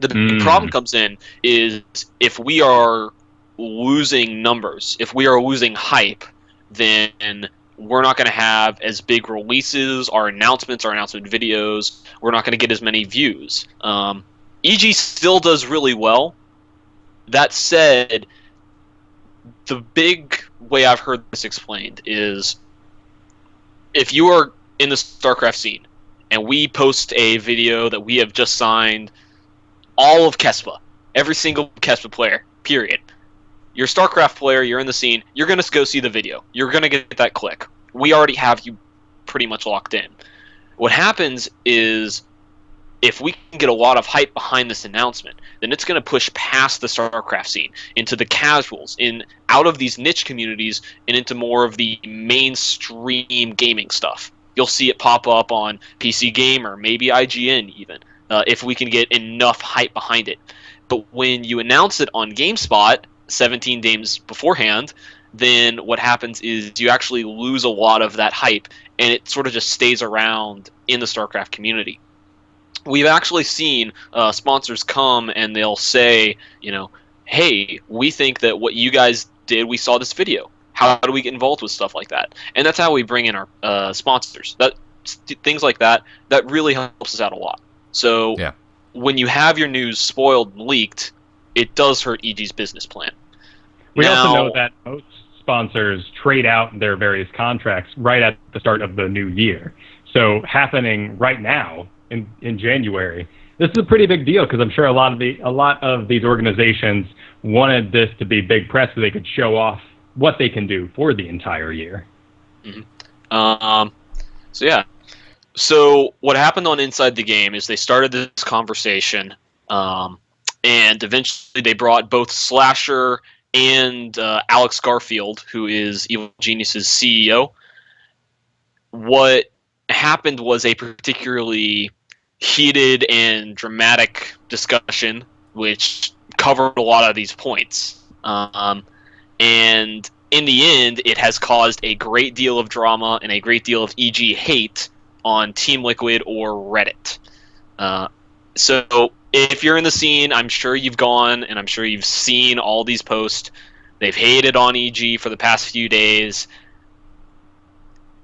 the big problem comes in is if we are losing numbers, if we are losing hype, then we're not going to have as big releases, our announcement videos, we're not going to get as many views. EG still does really well. That said, the big way I've heard this explained is if you are in the StarCraft scene and we post a video that we have just signed all of Kespa, every single Kespa player, period. You're a StarCraft player, you're in the scene, you're going to go see the video. You're going to get that click. We already have you pretty much locked in. What happens is if we can get a lot of hype behind this announcement, then it's going to push past the StarCraft scene into the casuals, out of these niche communities and into more of the mainstream gaming stuff. You'll see it pop up on PC Gamer, maybe IGN even, if we can get enough hype behind it. But when you announce it on GameSpot 17 days beforehand, then what happens is you actually lose a lot of that hype, and it sort of just stays around in the StarCraft community. We've actually seen sponsors come and they'll say, hey, we think that what you guys did, we saw this video. How do we get involved with stuff like that? And that's how we bring in our sponsors. Things like that really helps us out a lot. So when you have your news spoiled and leaked, it does hurt EG's business plan. We also know that most sponsors trade out their various contracts right at the start of the new year. So happening right now in January, this is a pretty big deal because I'm sure a lot of these organizations wanted this to be big press so they could show off what they can do for the entire year. Mm-hmm. So what happened on Inside the Game is they started this conversation, and eventually they brought both Slasher and Alex Garfield, who is Evil Genius's CEO. What happened was a particularly heated and dramatic discussion, which covered a lot of these points. And in the end, it has caused a great deal of drama and a great deal of EG hate on Team Liquid or Reddit. So if you're in the scene, I'm sure you've gone and I'm sure you've seen all these posts. They've hated on EG for the past few days.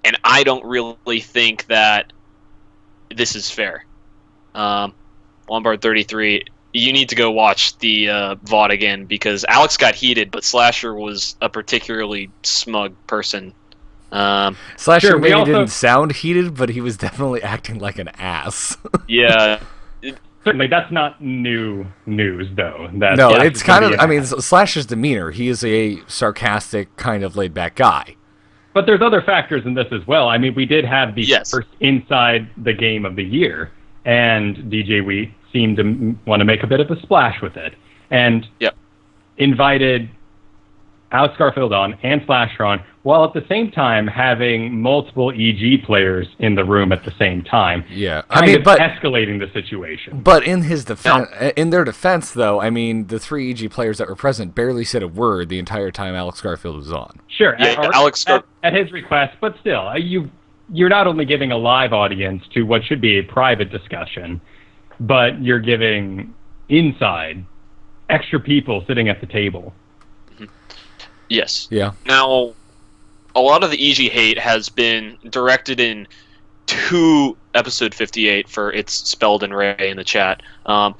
And I don't really think that this is fair. Lombard33, you need to go watch the VOD again, because Alex got heated, but Slasher was a particularly smug person. Slasher Sure, we maybe also- didn't sound heated, but he was definitely acting like an ass. Yeah. Certainly, that's not new news, though. That No, Slash it's is gonna kind be of. an I mean, ass. Slasher's demeanor. He is a sarcastic, kind of laid-back guy. But there's other factors in this as well. I mean, we did have the Yes. first Inside the Game of the year, and DJ Wheat seemed to want to make a bit of a splash with it, and Yep. invited Alex Garfield on and Slasher on, while at the same time having multiple EG players in the room at the same time. Yeah, Kind I mean, of but escalating the situation. But in his defense, in their defense, though, I mean, the 3 EG players that were present barely said a word the entire time Alex Garfield was on. Sure, Yeah, Alex at his request, but still, you're not only giving a live audience to what should be a private discussion, but you're giving inside extra people sitting at the table. Yes. Yeah. Now, a lot of the EG hate has been directed in to episode 58 for it's spelled in Ray in the chat. A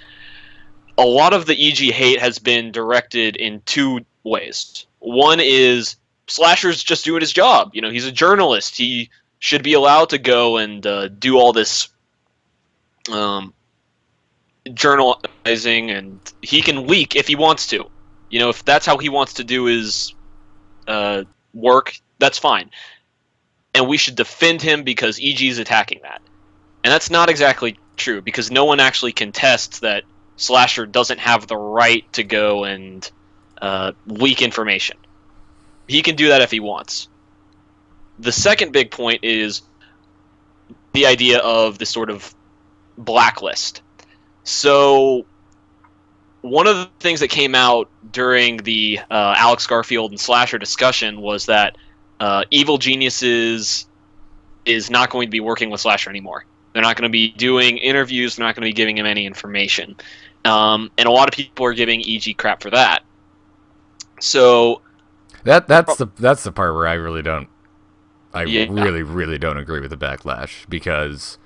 lot of the EG hate has been directed in 2 ways. One is Slasher's just doing his job. You know, he's a journalist. He should be allowed to go and do all this journalizing, and he can leak if he wants to. You know, if that's how he wants to do his work, that's fine. And we should defend him because EG is attacking that. And that's not exactly true, because no one actually contests that Slasher doesn't have the right to go and leak information. He can do that if he wants. The second big point is the idea of this sort of blacklist. So one of the things that came out during the Alex Garfield and Slasher discussion was that Evil Geniuses is not going to be working with Slasher anymore. They're not going to be doing interviews. They're not going to be giving him any information. And a lot of people are giving EG crap for that. So That's the part where I really don't. Really don't agree with the backlash, because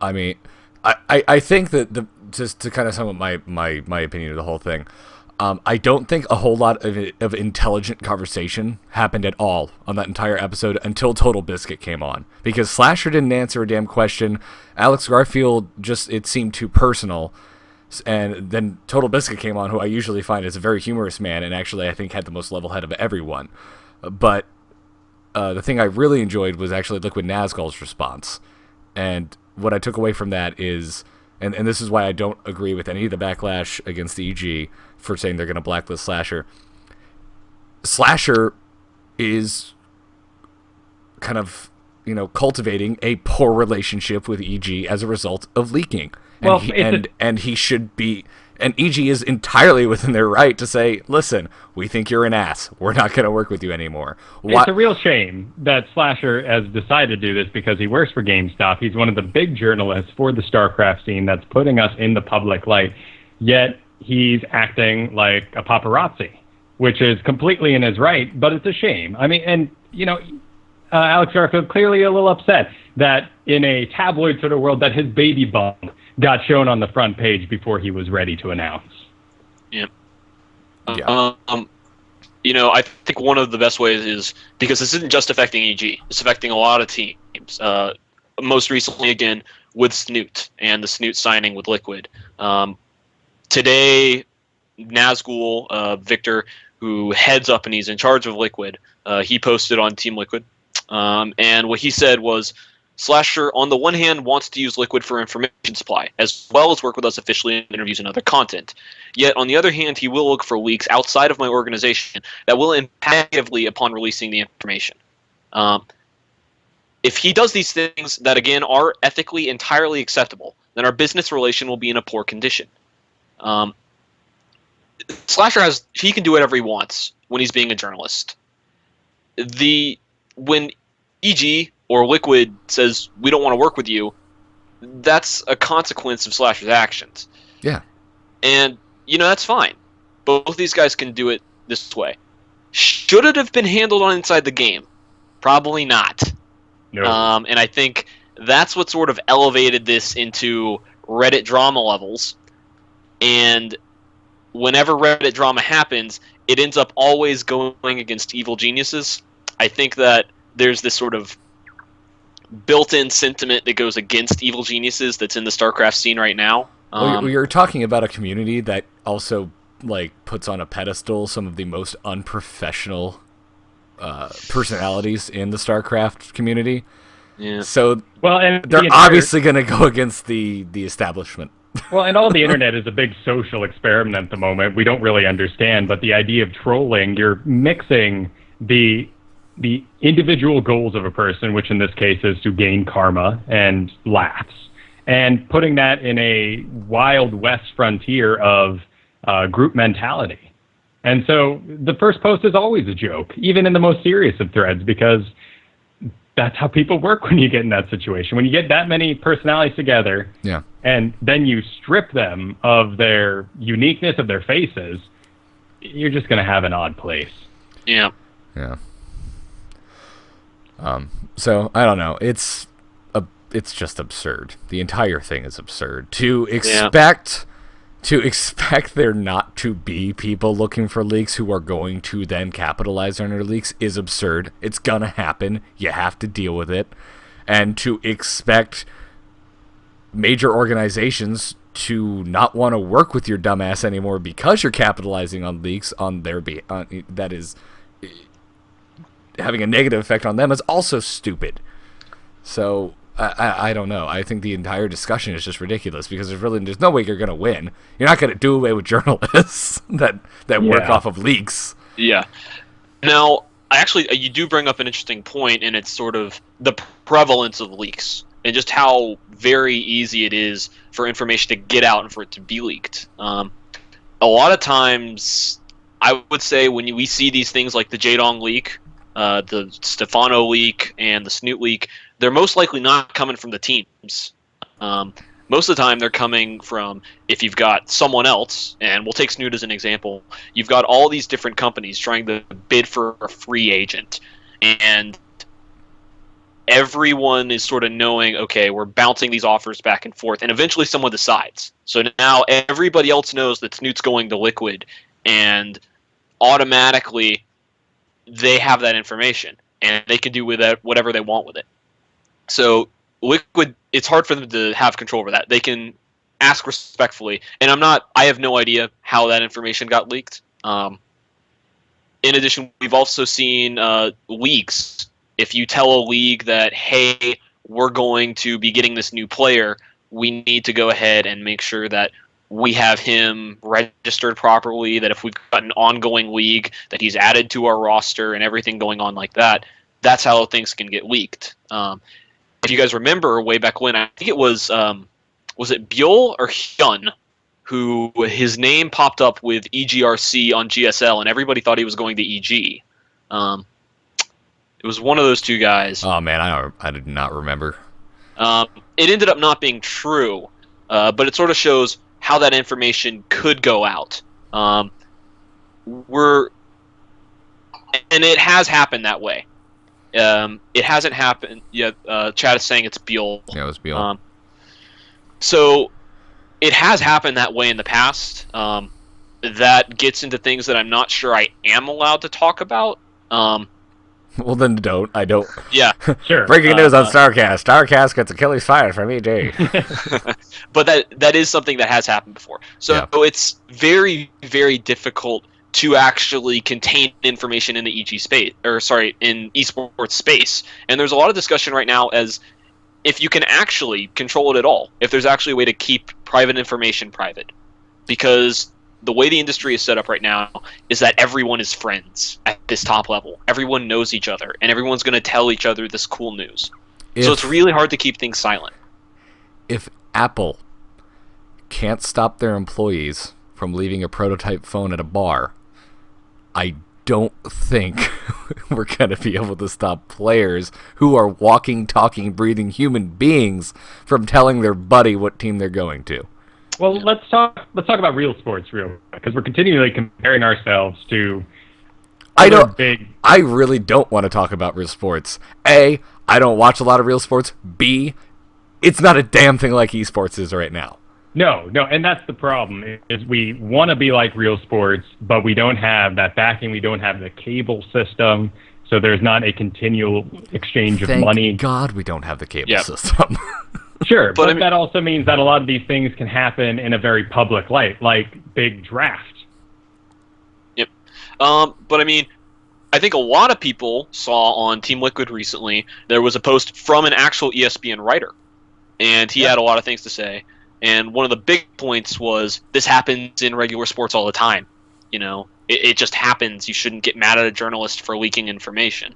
I mean, I think that just to kind of sum up my opinion of the whole thing, I don't think a whole lot of intelligent conversation happened at all on that entire episode until Total Biscuit came on, because Slasher didn't answer a damn question. Alex Garfield it seemed too personal. And then Total Biscuit came on, who I usually find is a very humorous man, and actually I think had the most level head of everyone. But the thing I really enjoyed was actually Liquid Nazgul's response. And what I took away from that is, and this is why I don't agree with any of the backlash against the EG for saying they're going to blacklist Slasher. Slasher is kind of, cultivating a poor relationship with EG as a result of leaking. And he should be, and EG is entirely within their right to say, listen, we think you're an ass. We're not going to work with you anymore. It's a real shame that Slasher has decided to do this, because he works for GameStop. He's one of the big journalists for the StarCraft scene that's putting us in the public light, yet he's acting like a paparazzi, which is completely in his right, but it's a shame. I mean, and, Alex Garfield clearly a little upset that in a tabloid sort of world that his baby bump got shown on the front page before he was ready to announce. Yeah. Yeah. I think one of the best ways is, because this isn't just affecting EG, it's affecting a lot of teams. Most recently, again, with Snoot and the Snoot signing with Liquid. Today, Nazgul, Victor, who heads up and he's in charge of Liquid, he posted on Team Liquid. And what he said was, Slasher, on the one hand, wants to use Liquid for information supply, as well as work with us officially in interviews and other content. Yet, on the other hand, he will look for leaks outside of my organization that will impact negatively upon releasing the information. If he does these things that, again, are ethically entirely acceptable, then our business relation will be in a poor condition. Slasher he can do whatever he wants when he's being a journalist. When EG or Liquid says, we don't want to work with you, that's a consequence of Slasher's actions. Yeah. And, that's fine. Both these guys can do it this way. Should it have been handled on Inside the Game? Probably not. No. And I think that's what sort of elevated this into Reddit drama levels. And whenever Reddit drama happens, it ends up always going against evil geniuses. I think that there's this sort of built-in sentiment that goes against evil geniuses that's in the StarCraft scene right now. Well, you're talking about a community that also puts on a pedestal some of the most unprofessional personalities in the StarCraft community. Yeah. So and they're obviously going to go against the establishment. Well, and all the internet is a big social experiment at the moment. We don't really understand, but the idea of trolling, you're mixing the individual goals of a person, which in this case is to gain karma and laughs, and putting that in a wild west frontier of group mentality. And so the first post is always a joke, even in the most serious of threads, because that's how people work when you get in that situation. When you get that many personalities together, yeah, and then you strip them of their uniqueness of their faces, you're just going to have an odd place. Yeah. Yeah. So I don't know. It's just absurd. The entire thing is absurd. To expect there not to be people looking for leaks who are going to then capitalize on their leaks is absurd. It's gonna happen. You have to deal with it. And to expect major organizations to not want to work with your dumbass anymore because you're capitalizing on leaks on their that is having a negative effect on them is also stupid. So I don't know. I think the entire discussion is just ridiculous because there's no way you're going to win. You're not going to do away with journalists that work off of leaks. Yeah. Now, actually, you do bring up an interesting point, and it's sort of the prevalence of leaks and just how very easy it is for information to get out and for it to be leaked. A lot of times, I would say when we see these things like the Jadong leak, the Stefano leak, and the Snoot leak, they're most likely not coming from the teams. Most of the time, they're coming from, if you've got someone else, and we'll take Snoot as an example, you've got all these different companies trying to bid for a free agent, and everyone is sort of knowing, okay, we're bouncing these offers back and forth, and eventually someone decides. So now everybody else knows that Snoot's going to Liquid, and automatically they have that information, and they can do with that whatever they want with it. So Liquid, it's hard for them to have control over that. They can ask respectfully, and I have no idea how that information got leaked. In addition, we've also seen leaks. If you tell a league that, hey, we're going to be getting this new player, we need to go ahead and make sure that we have him registered properly, that if we've got an ongoing league, that he's added to our roster and everything going on like that. That's how things can get leaked. If you guys remember way back when, I think it was it Buell or Hyun, who his name popped up with EGRC on GSL, and everybody thought he was going to EG. It was one of those two guys. Oh man, I did not remember. It ended up not being true, but it sort of shows how that information could go out. And it has happened that way. It hasn't happened yet. Chad is saying it's Buell. Yeah, it was Buell. So it has happened that way in the past. That gets into things that I'm not sure I am allowed to talk about. Well, then don't. I don't. Yeah. Sure. Breaking news on StarCast. StarCast gets Achilles fired from EG. But that is something that has happened before. So it's very, very difficult to actually contain information in the EG space, in eSports space. And there's a lot of discussion right now as if you can actually control it at all, if there's actually a way to keep private information private. Because the way the industry is set up right now is that everyone is friends at this top level. Everyone knows each other, and everyone's going to tell each other this cool news. So it's really hard to keep things silent. If Apple can't stop their employees from leaving a prototype phone at a bar, I don't think we're going to be able to stop players who are walking, talking, breathing human beings from telling their buddy what team they're going to. Well, let's talk about real sports because we're continually comparing ourselves to I really don't want to talk about real sports. A, I don't watch a lot of real sports. B, it's not a damn thing like eSports is right now. No, and that's the problem, is we want to be like real sports, but we don't have that backing, we don't have the cable system, so there's not a continual exchange of money. Thank God we don't have the cable system. Sure, but I mean, that also means that a lot of these things can happen in a very public light, like big draft. Yep. But I mean, I think a lot of people saw on Team Liquid recently, there was a post from an actual ESPN writer, and he had a lot of things to say. And one of the big points was, this happens in regular sports all the time. You know, it just happens. You shouldn't get mad at a journalist for leaking information.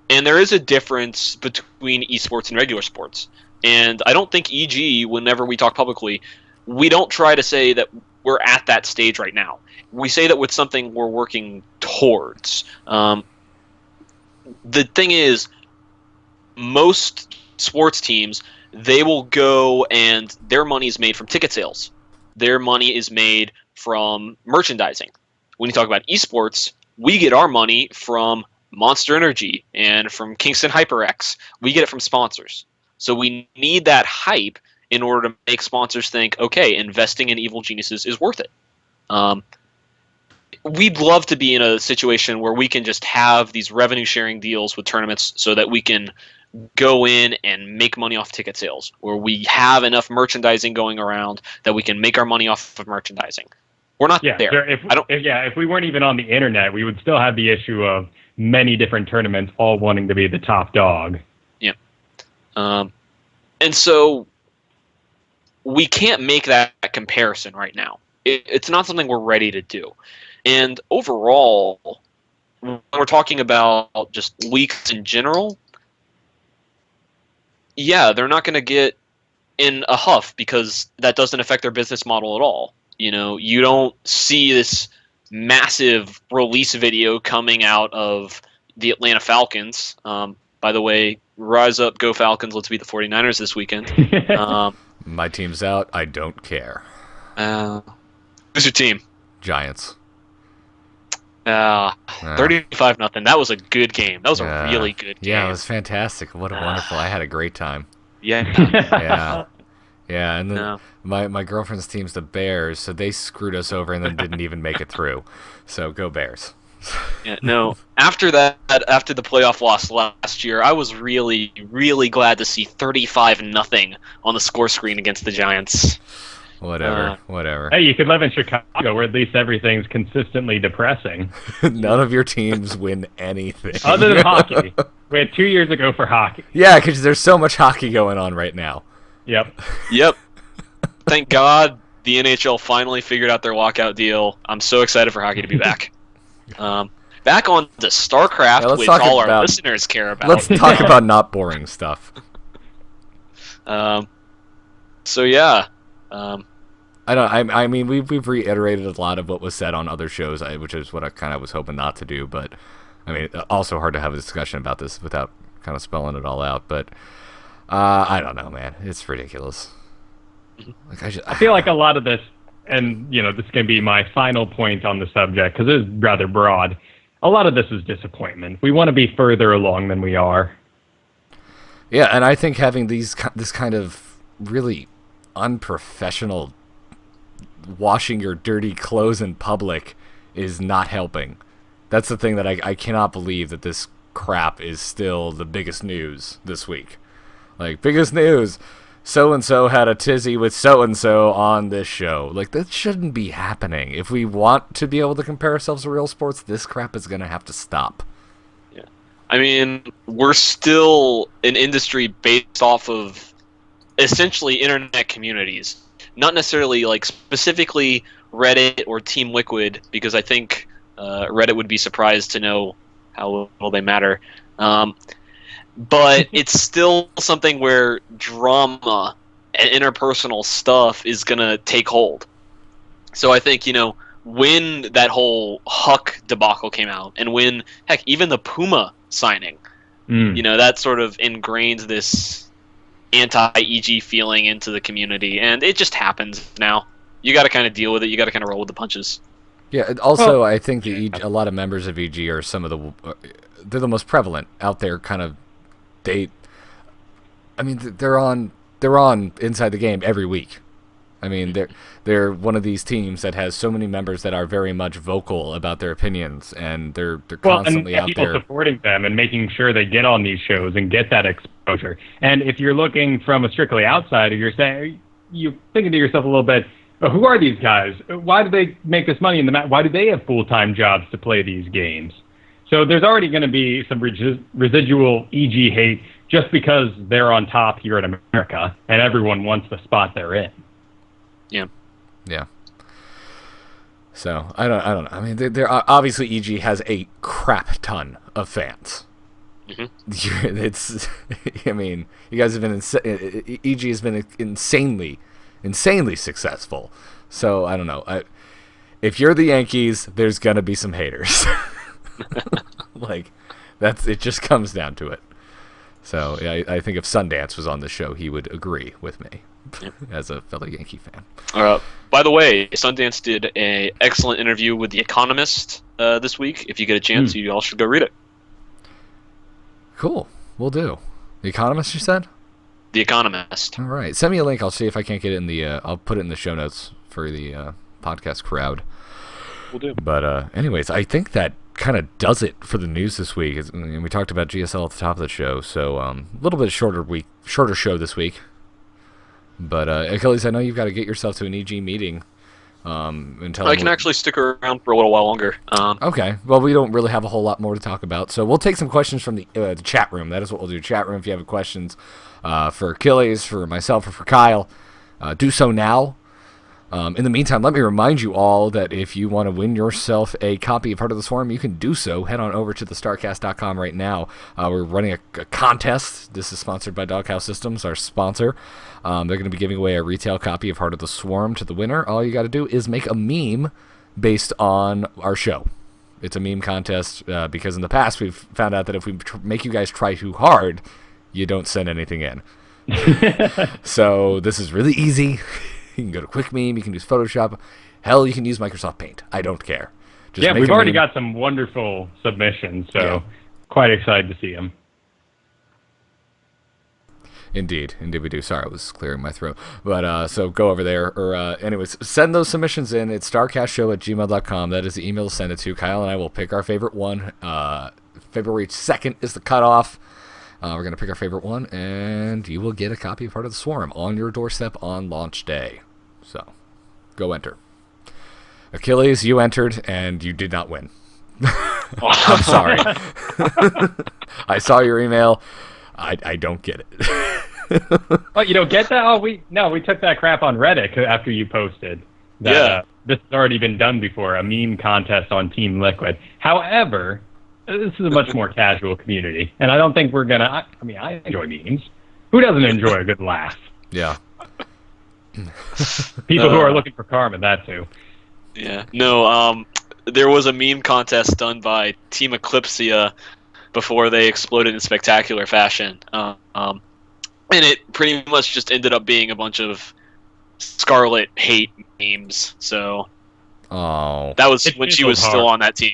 And there is a difference between esports and regular sports. And I don't think EG, whenever we talk publicly, we don't try to say that we're at that stage right now. We say that with something we're working towards. The thing is, most sports teams, they will go and their money is made from ticket sales. Their money is made from merchandising. When you talk about esports, we get our money from Monster Energy and from Kingston HyperX. We get it from sponsors. So we need that hype in order to make sponsors think, okay, investing in Evil Geniuses is worth it. We'd love to be in a situation where we can just have these revenue sharing deals with tournaments so that we can go in and make money off ticket sales, where we have enough merchandising going around that we can make our money off of merchandising. We're not there. Sure. If we weren't even on the internet, we would still have the issue of many different tournaments all wanting to be the top dog. Yeah. And so we can't make that comparison right now. It's not something we're ready to do. And overall, when we're talking about just leaks in general, yeah, they're not going to get in a huff because that doesn't affect their business model at all. You know, you don't see this massive release video coming out of the Atlanta Falcons. By the way, rise up, go Falcons, let's beat the 49ers this weekend. My team's out, I don't care. Who's your team? Giants. 35-0. That was a good game. That was a really good game. Yeah, it was fantastic. What a wonderful. I had a great time. Yeah. Yeah, and then my girlfriend's team's the Bears, so they screwed us over and then didn't even make it through. So go Bears. Yeah, no. After that, after the playoff loss last year, I was really, really glad to see 35-0 on the score screen against the Giants. Whatever. Hey, you could live in Chicago where at least everything's consistently depressing. None of your teams win anything. Other than hockey. We had 2 years ago for hockey. Yeah, because there's so much hockey going on right now. Yep. Thank God the NHL finally figured out their lockout deal. I'm so excited for hockey to be back. Back on to StarCraft, which all our listeners care about. Let's talk about not boring stuff. So yeah. I mean, we've reiterated a lot of what was said on other shows, which is what I kind of was hoping not to do. But I mean, also hard to have a discussion about this without kind of spelling it all out. But I don't know, man. It's ridiculous. Like I feel like a lot of this, and this can be my final point on the subject because it is rather broad. A lot of this is disappointment. We want to be further along than we are. Yeah, and I think having this kind of really unprofessional washing your dirty clothes in public is not helping. That's the thing that I cannot believe that this crap is still the biggest news this week. Like, biggest news, so-and-so had a tizzy with so-and-so on this show. Like, that shouldn't be happening. If we want to be able to compare ourselves to real sports, this crap is going to have to stop. Yeah. I mean, we're still an industry based off of essentially internet communities. Not necessarily, like, specifically Reddit or Team Liquid, because I think Reddit would be surprised to know how little they matter. But it's still something where drama and interpersonal stuff is going to take hold. So I think, when that whole Huck debacle came out, and when, heck, even the Puma signing, that sort of ingrains this anti-EG feeling into the community, and it just happens now. You got to kind of deal with it. You got to kind of roll with the punches. Yeah, also, I think a lot of members of EG are they're the most prevalent out there, kind of. They're on they're on Inside the Game every week. I mean, they're one of these teams that has so many members that are very much vocal about their opinions, and they're constantly out people there supporting them and making sure they get on these shows and get that exposure. And if you're looking from a strictly outsider, you're thinking to yourself a little bit, who are these guys? Why do they make this money in the match? Why do they have full-time jobs to play these games? So there's already going to be some residual EG hate just because they're on top here in America, and everyone wants the spot they're in. Yeah. So I don't know. I mean, there obviously EG has a crap ton of fans. Mm-hmm. It's, I mean, you guys have been EG has been insanely successful. So I don't know. If you're the Yankees, there's gonna be some haters. Like it just comes down to it. So yeah, I think if Sundance was on the show, he would agree with me as a fellow Yankee fan. By the way, Sundance did an excellent interview with The Economist this week. If you get a chance, you all should go read it. Cool. We'll do. The Economist, you said? The Economist. All right. Send me a link. I'll see if I can't get it in the... I'll put it in the show notes for the podcast crowd. We'll do. But anyways, I think that kind of does it for the news this week. We talked about GSL at the top of the show, so a little bit shorter show this week. But Achilles, I know you've got to get yourself to an EG meeting. Until I can actually stick around for a little while longer. Okay. Well, we don't really have a whole lot more to talk about, so we'll take some questions from the chat room. That is what we'll do. Chat room. If you have questions for Achilles, for myself, or for Kyle, do so now. In the meantime, let me remind you all that if you want to win yourself a copy of Heart of the Swarm, you can do so. Head on over to the StarCast.com right now. We're running a contest. This is sponsored by Doghouse Systems, our sponsor. They're going to be giving away a retail copy of Heart of the Swarm to the winner. All you got to do is make a meme based on our show. It's a meme contest because in the past we've found out that if we make you guys try too hard, you don't send anything in. So this is really easy. You can go to Quick Meme. You can use Photoshop. Hell, you can use Microsoft Paint. I don't care. Just we've already got some wonderful submissions, so quite excited to see them. Indeed we do. Sorry, I was clearing my throat. But so go over there. Or anyways, send those submissions in. It's starcastshow@gmail.com. That is the email to send it to. Kyle and I will pick our favorite one. February 2nd is the cutoff. We're going to pick our favorite one, and you will get a copy of Heart of the Swarm on your doorstep on launch day. So, go enter. Achilles, you entered, and you did not win. I'm sorry. I saw your email. I don't get it. Oh, you don't get that? Oh, we took that crap on Reddit after you posted. That, this has already been done before, a meme contest on Team Liquid. However... this is a much more casual community, and I don't think we're going to... I mean, I enjoy memes. Who doesn't enjoy a good laugh? Yeah. People who are looking for karma, that too. Yeah. No, there was a meme contest done by Team Eclipsia before they exploded in spectacular fashion. And it pretty much just ended up being a bunch of Scarlet hate memes, so... Oh. That was when she was still on that team.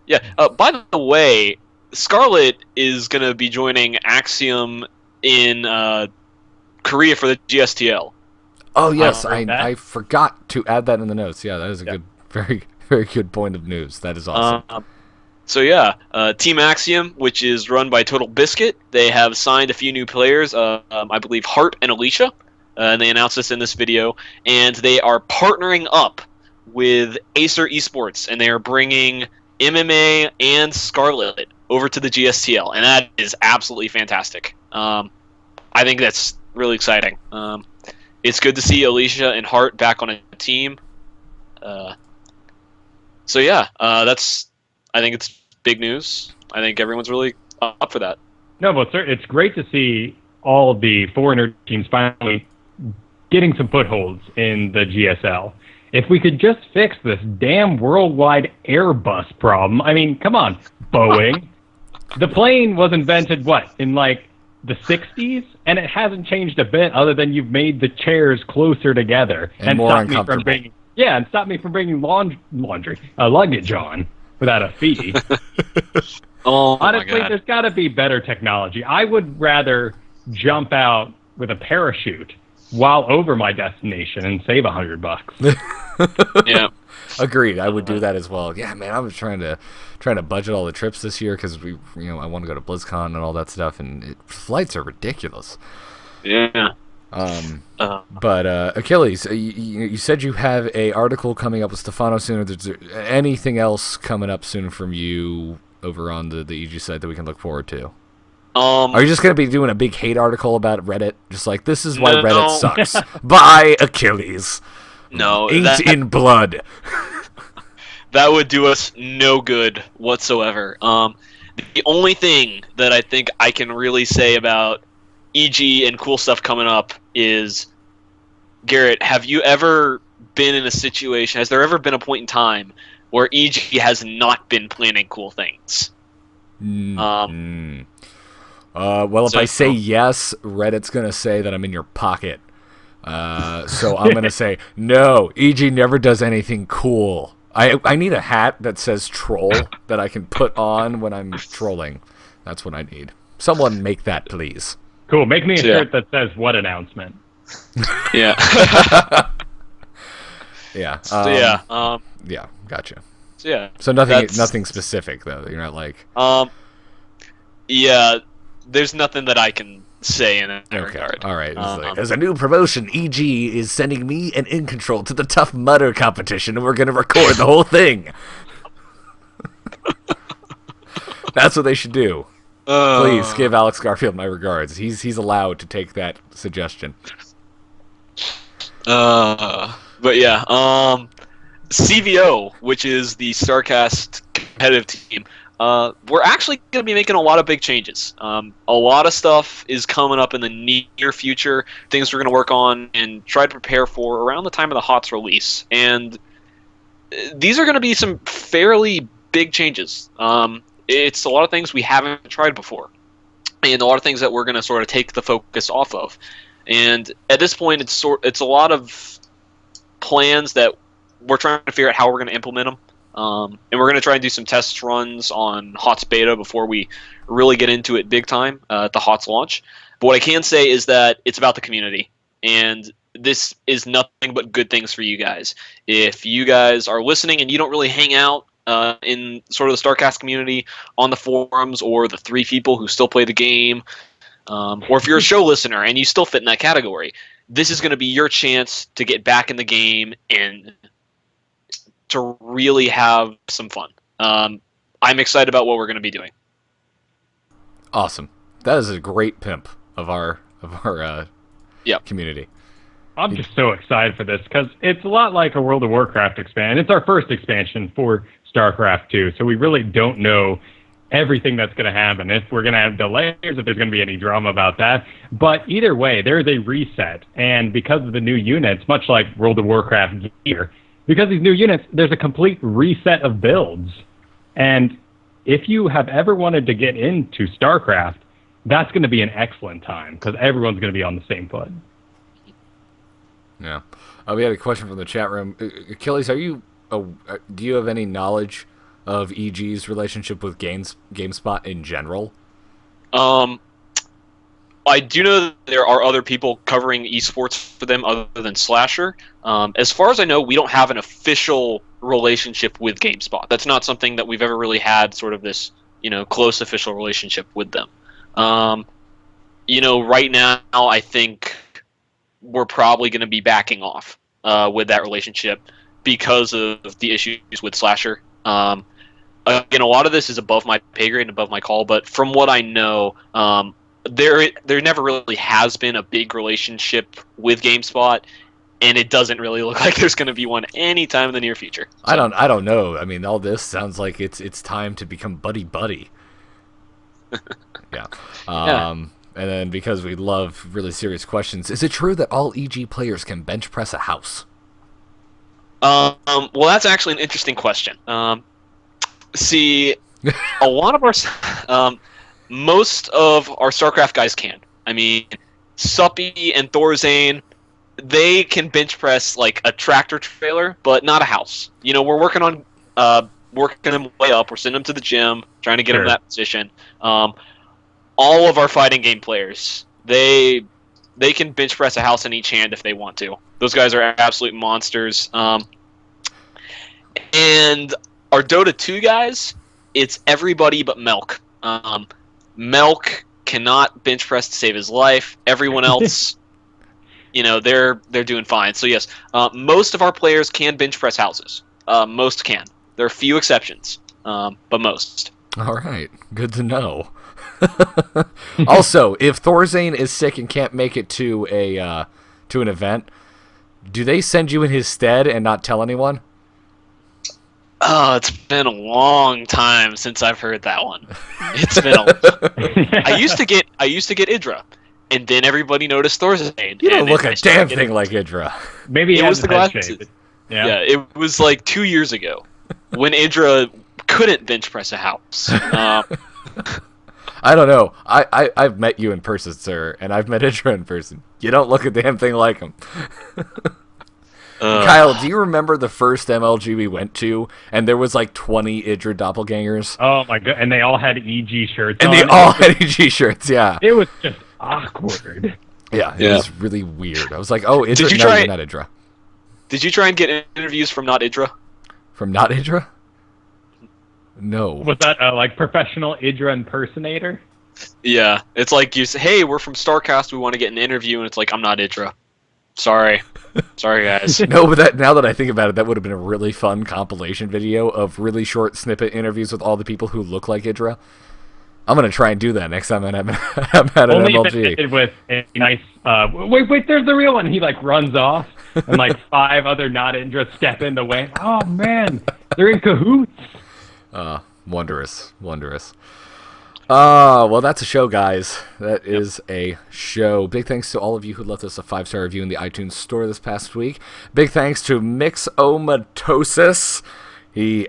Yeah. By the way, Scarlet is going to be joining Axiom in Korea for the GSTL. Oh yes, I forgot to add that in the notes. Yeah, that is a good, very very good point of news. That is awesome. So yeah, Team Axiom, which is run by Total Biscuit, they have signed a few new players. I believe Hart and Alicia, and they announced this in this video. And they are partnering up with Acer Esports, and they are bringing MMA and Scarlet over to the GSTL, and that is absolutely fantastic. I think that's really exciting. It's good to see Alicia and Hart back on a team. So yeah, I think it's big news. I think everyone's really up for that. No, but it's great to see all of the foreigner teams finally getting some footholds in the GSL. If we could just fix this damn worldwide Airbus problem. I mean, come on, Boeing. The plane was invented, in like the 60s? And it hasn't changed a bit other than you've made the chairs closer together. And more uncomfortable. And stopped me from bringing luggage on without a fee. Oh, honestly, my God. There's got to be better technology. I would rather jump out with a parachute while over my destination and save $100. Yeah. Agreed. I would do that as well. Yeah, man, I was trying to budget all the trips this year because I want to go to BlizzCon and all that stuff, and flights are ridiculous. Yeah. But Achilles, you said you have a article coming up with Stefano soon. Is there anything else coming up soon from you over on the EG site that we can look forward to? Are you just going to be doing a big hate article about Reddit? Just like, this is why Reddit sucks. By Achilles. No. Inked in blood. That would do us no good whatsoever. The only thing that I think I can really say about EG and cool stuff coming up is, Garrett, have you ever been in a situation, has there ever been a point in time where EG has not been planning cool things? Well, if I say yes, Reddit's going to say that I'm in your pocket. So I'm going to say, no, EG never does anything cool. I need a hat that says troll that I can put on when I'm trolling. That's what I need. Someone make that, please. Cool. Make me a shirt that says "What announcement." Yeah. Yeah. Yeah. Gotcha. So yeah. So nothing specific though. You're not like. Yeah. There's nothing that I can say in that regard. All right. As a new promotion, EG is sending me and In Control to the Tough Mudder competition, and we're gonna record the whole thing. That's what they should do. Please give Alex Garfield my regards. He's allowed to take that suggestion. But yeah, CVO, which is the StarCast competitive team, we're actually going to be making a lot of big changes. A lot of stuff is coming up in the near future, things we're going to work on and try to prepare for around the time of the HOTS release. And these are going to be some fairly big changes. It's a lot of things we haven't tried before, and a lot of things that we're going to sort of take the focus off of. And at this point, it's a lot of plans that we're trying to figure out how we're going to implement them. And we're going to try and do some test runs on HOTS beta before we really get into it big time at the HOTS launch. But what I can say is that it's about the community, and this is nothing but good things for you guys. If you guys are listening and you don't really hang out in sort of the StarCast community on the forums, or the 3 people who still play the game, or if you're a show listener and you still fit in that category, this is going to be your chance to get back in the game and to really have some fun. I'm excited about what we're going to be doing. Awesome. That is a great pimp of our community. I'm just so excited for this because it's a lot like a World of Warcraft expansion. It's our first expansion for StarCraft 2, so we really don't know everything that's going to happen, if we're going to have delays, if there's going to be any drama about that. But either way, there's a reset, and because of the new units, much like World of Warcraft gear, because of these new units, there's a complete reset of builds. And if you have ever wanted to get into StarCraft, that's going to be an excellent time because everyone's going to be on the same foot. Yeah. We had a question from the chat room. Achilles, do you have any knowledge of EG's relationship with GameSpot in general? I do know that there are other people covering eSports for them other than Slasher. As far as I know, we don't have an official relationship with GameSpot. That's not something that we've ever really had, sort of this, close official relationship with them. Right now, I think we're probably going to be backing off with that relationship because of the issues with Slasher. Again, a lot of this is above my pay grade and above my call, but from what I know, there never really has been a big relationship with GameSpot, and it doesn't really look like there's going to be one anytime in the near future. So. I don't know. I mean, all this sounds like it's time to become buddy. Yeah. And then because we love really serious questions, is it true that all EG players can bench press a house? Well, that's actually an interesting question. See, a lot of our, most of our StarCraft guys can. I mean, Suppy and Thorzane, they can bench press like a tractor trailer, but not a house. We're working on working them way up. We're sending them to the gym, trying to get them in that position. All of our fighting game players, they they can bench press a house in each hand if they want to. Those guys are absolute monsters. And our Dota 2 guys, it's everybody but Melk. Melk cannot bench press to save his life. Everyone else, they're doing fine. So yes, most of our players can bench press houses. Most can. There are a few exceptions, but most. All right, good to know. Also, if Thorzane is sick and can't make it to an event, do they send you in his stead and not tell anyone? Oh, it's been a long time since I've heard that one. It's been I used to get Idra, and then everybody noticed Thorzane. You don't look a damn thing like Idra. Maybe it was the head glasses. shape. Yeah, it was like 2 years ago when Idra couldn't bench press a house. I don't know. I've met you in person, sir, and I've met Idra in person. You don't look a damn thing like him. Kyle, do you remember the first MLG we went to, and there was like 20 Idra doppelgangers? Oh my god! And they all had EG shirts. And on. they all had EG shirts. Yeah. It was just awkward. Yeah, it was really weird. I was like, "Oh, Idra, you're not Idra." Did you try and get interviews from not Idra? From not Idra? No. Was that like professional Idra impersonator? Yeah, it's like you say, "Hey, we're from StarCast. We want to get an interview," and it's like, "I'm not Idra. Sorry, guys." No, but now that I think about it, that would have been a really fun compilation video of really short snippet interviews with all the people who look like Idra. I'm gonna try and do that next time I'm at an Only MLG. if it ended with a nice. Wait, there's the real one. He like runs off, and like 5 other not Idra step in the way. Oh man, they're in cahoots. Wondrous. Well, that's a show, guys. That is a show. Big thanks to all of you who left us a 5-star review in the iTunes store this past week. Big thanks to Mixomatosis. He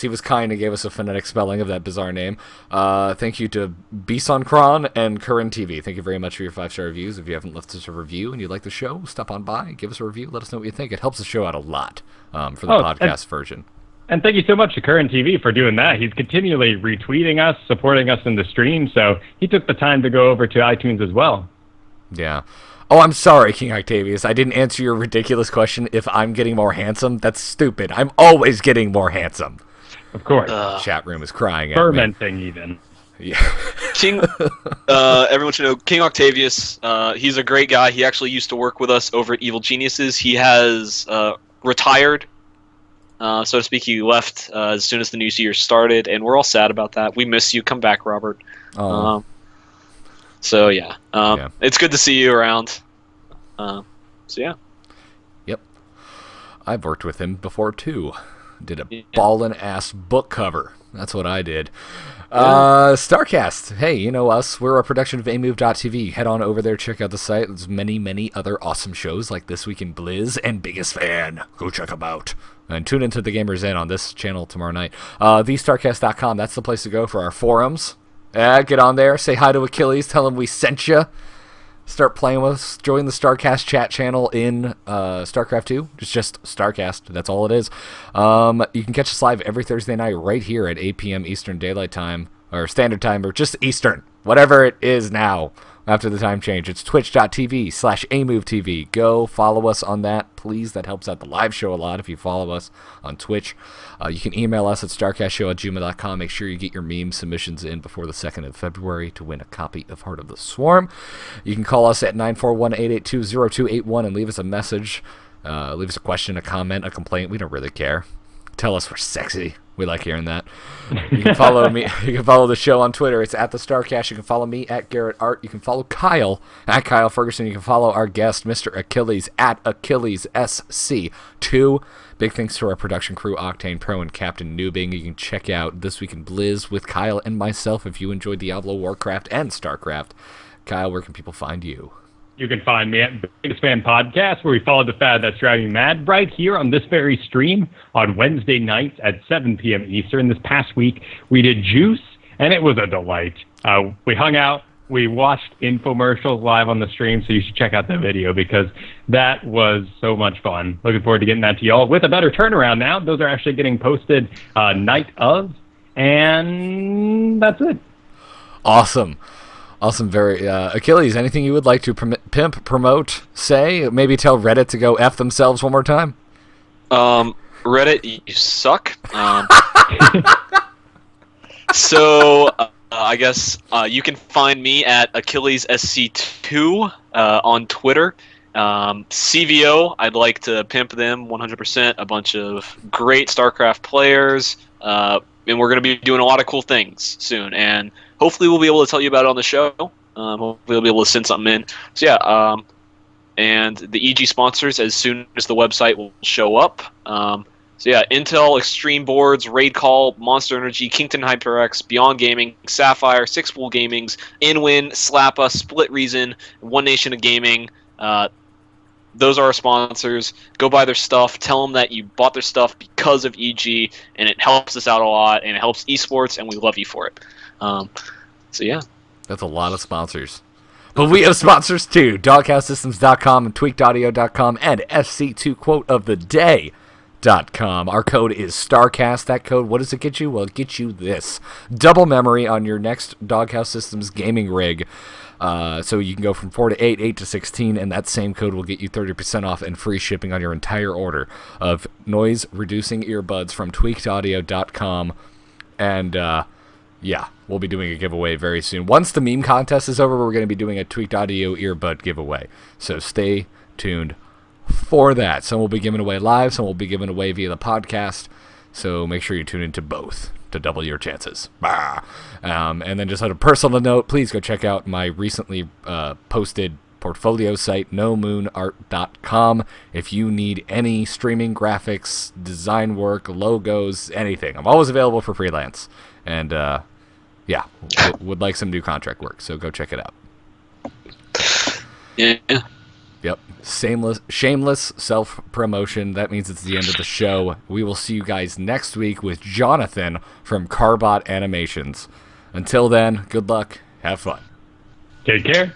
was kind and gave us a phonetic spelling of that bizarre name. Thank you to Bisonkron and Curran TV. Thank you very much for your 5-star reviews. If you haven't left us a review and you like the show, stop on by, give us a review, let us know what you think. It helps the show out a lot for the podcast version. And thank you so much to Curran TV for doing that. He's continually retweeting us, supporting us in the stream, so he took the time to go over to iTunes as well. Yeah. Oh, I'm sorry, King Octavius. I didn't answer your ridiculous question if I'm getting more handsome. That's stupid. I'm always getting more handsome. Of course. Chat room is crying at Fermenting even. Yeah. King, everyone should know King Octavius. He's a great guy. He actually used to work with us over at Evil Geniuses. He has retired. So to speak. He left as soon as the new year started, and we're all sad about that. We miss you. Come back, Robert. So yeah, it's good to see you around. So yeah. Yep. I've worked with him before too. Did a ballin' ass book cover. That's what I did. StarCast. Hey, you know us. We're a production of amove.tv. Head on over there, check out the site. There's many other awesome shows like This Week in Blizz and Biggest Fan. Go check them out. And tune into The Gamers Inn on this channel tomorrow night. TheStarCast.com. That's the place to go for our forums. Get on there. Say hi to Achilles. Tell him we sent you. Start playing with us. Join the StarCast chat channel in StarCraft 2. It's just StarCast. That's all it is. You can catch us live every Thursday night right here at 8 p.m. Eastern Daylight Time, or Standard Time, or just Eastern. Whatever it is now after the time change. It's twitch.tv/amovetv. Go follow us on that, please. That helps out the live show a lot if you follow us on Twitch. You can email us at starcastshow@gmail.com. Make sure you get your meme submissions in before the 2nd of February to win a copy of Heart of the Swarm. You can call us at 941-882-0281 and leave us a message. Leave us a question, a comment, a complaint. We don't really care. Tell us we're sexy. We like hearing that. You can follow me. You can follow the show on Twitter. It's at the StarCast. You can follow me at Garrett Art. You can follow Kyle at Kyle Fergusson. You can follow our guest, Mr. Achilles, at Achilles SC2. Big thanks to our production crew, Octane Pro and Captain Noobing. You can check out This Week in Blizz with Kyle and myself if you enjoyed Diablo, Warcraft, and StarCraft. Kyle, where can people find you? You can find me at Biggest Fan Podcast, where we follow the fad that's driving me mad, right here on this very stream on Wednesday nights at 7 p.m. Eastern. This past week, we did Juice, and it was a delight. We hung out. We watched infomercials live on the stream, so you should check out the video because that was so much fun. Looking forward to getting that to y'all with a better turnaround now. Those are actually getting posted night of, and that's it. Awesome. Awesome. Very Achilles, anything you would like to pimp, promote, say? Maybe tell Reddit to go F themselves one more time? Reddit, you suck. So I guess you can find me at Achilles SC2 on Twitter. CVO, I'd like to pimp them 100%. A bunch of great StarCraft players, and we're going to be doing a lot of cool things soon. And hopefully we'll be able to tell you about it on the show. Hopefully we'll be able to send something in. So yeah, and the EG sponsors as soon as the website will show up. So yeah, Intel, Extreme Boards, Raid Call, Monster Energy, Kington HyperX, Beyond Gaming, Sapphire, Six Wool Gamings, InWin, Slappa, Split Reason, One Nation of Gaming. Those are our sponsors. Go buy their stuff. Tell them that you bought their stuff because of EG, and it helps us out a lot, and it helps esports, and we love you for it. So yeah. That's a lot of sponsors. But we have sponsors too. DoghousesSystems.com and TweakedAudio.com and SC2QuoteOfTheDay.com. Our code is StarCast. That code, what does it get you? Well, it gets you this. Double memory on your next Doghouse Systems gaming rig. So you can go from 4 to 8, 8 to 16, and that same code will get you 30% off and free shipping on your entire order of noise-reducing earbuds from tweakedaudio.com. And, yeah, we'll be doing a giveaway very soon. Once the meme contest is over, we're going to be doing a Tweaked Audio earbud giveaway. So stay tuned for that. Some will be given away live, some will be given away via the podcast. So make sure you tune into both to double your chances. And then just on a personal note, please go check out my recently posted portfolio site, nomoonart.com. If you need any streaming graphics, design work, logos, anything, I'm always available for freelance. And yeah, would like some new contract work, so go check it out. Yeah. Yep. Shameless self-promotion. That means it's the end of the show. We will see you guys next week with Jonathan from Carbot Animations. Until then, good luck. Have fun. Take care.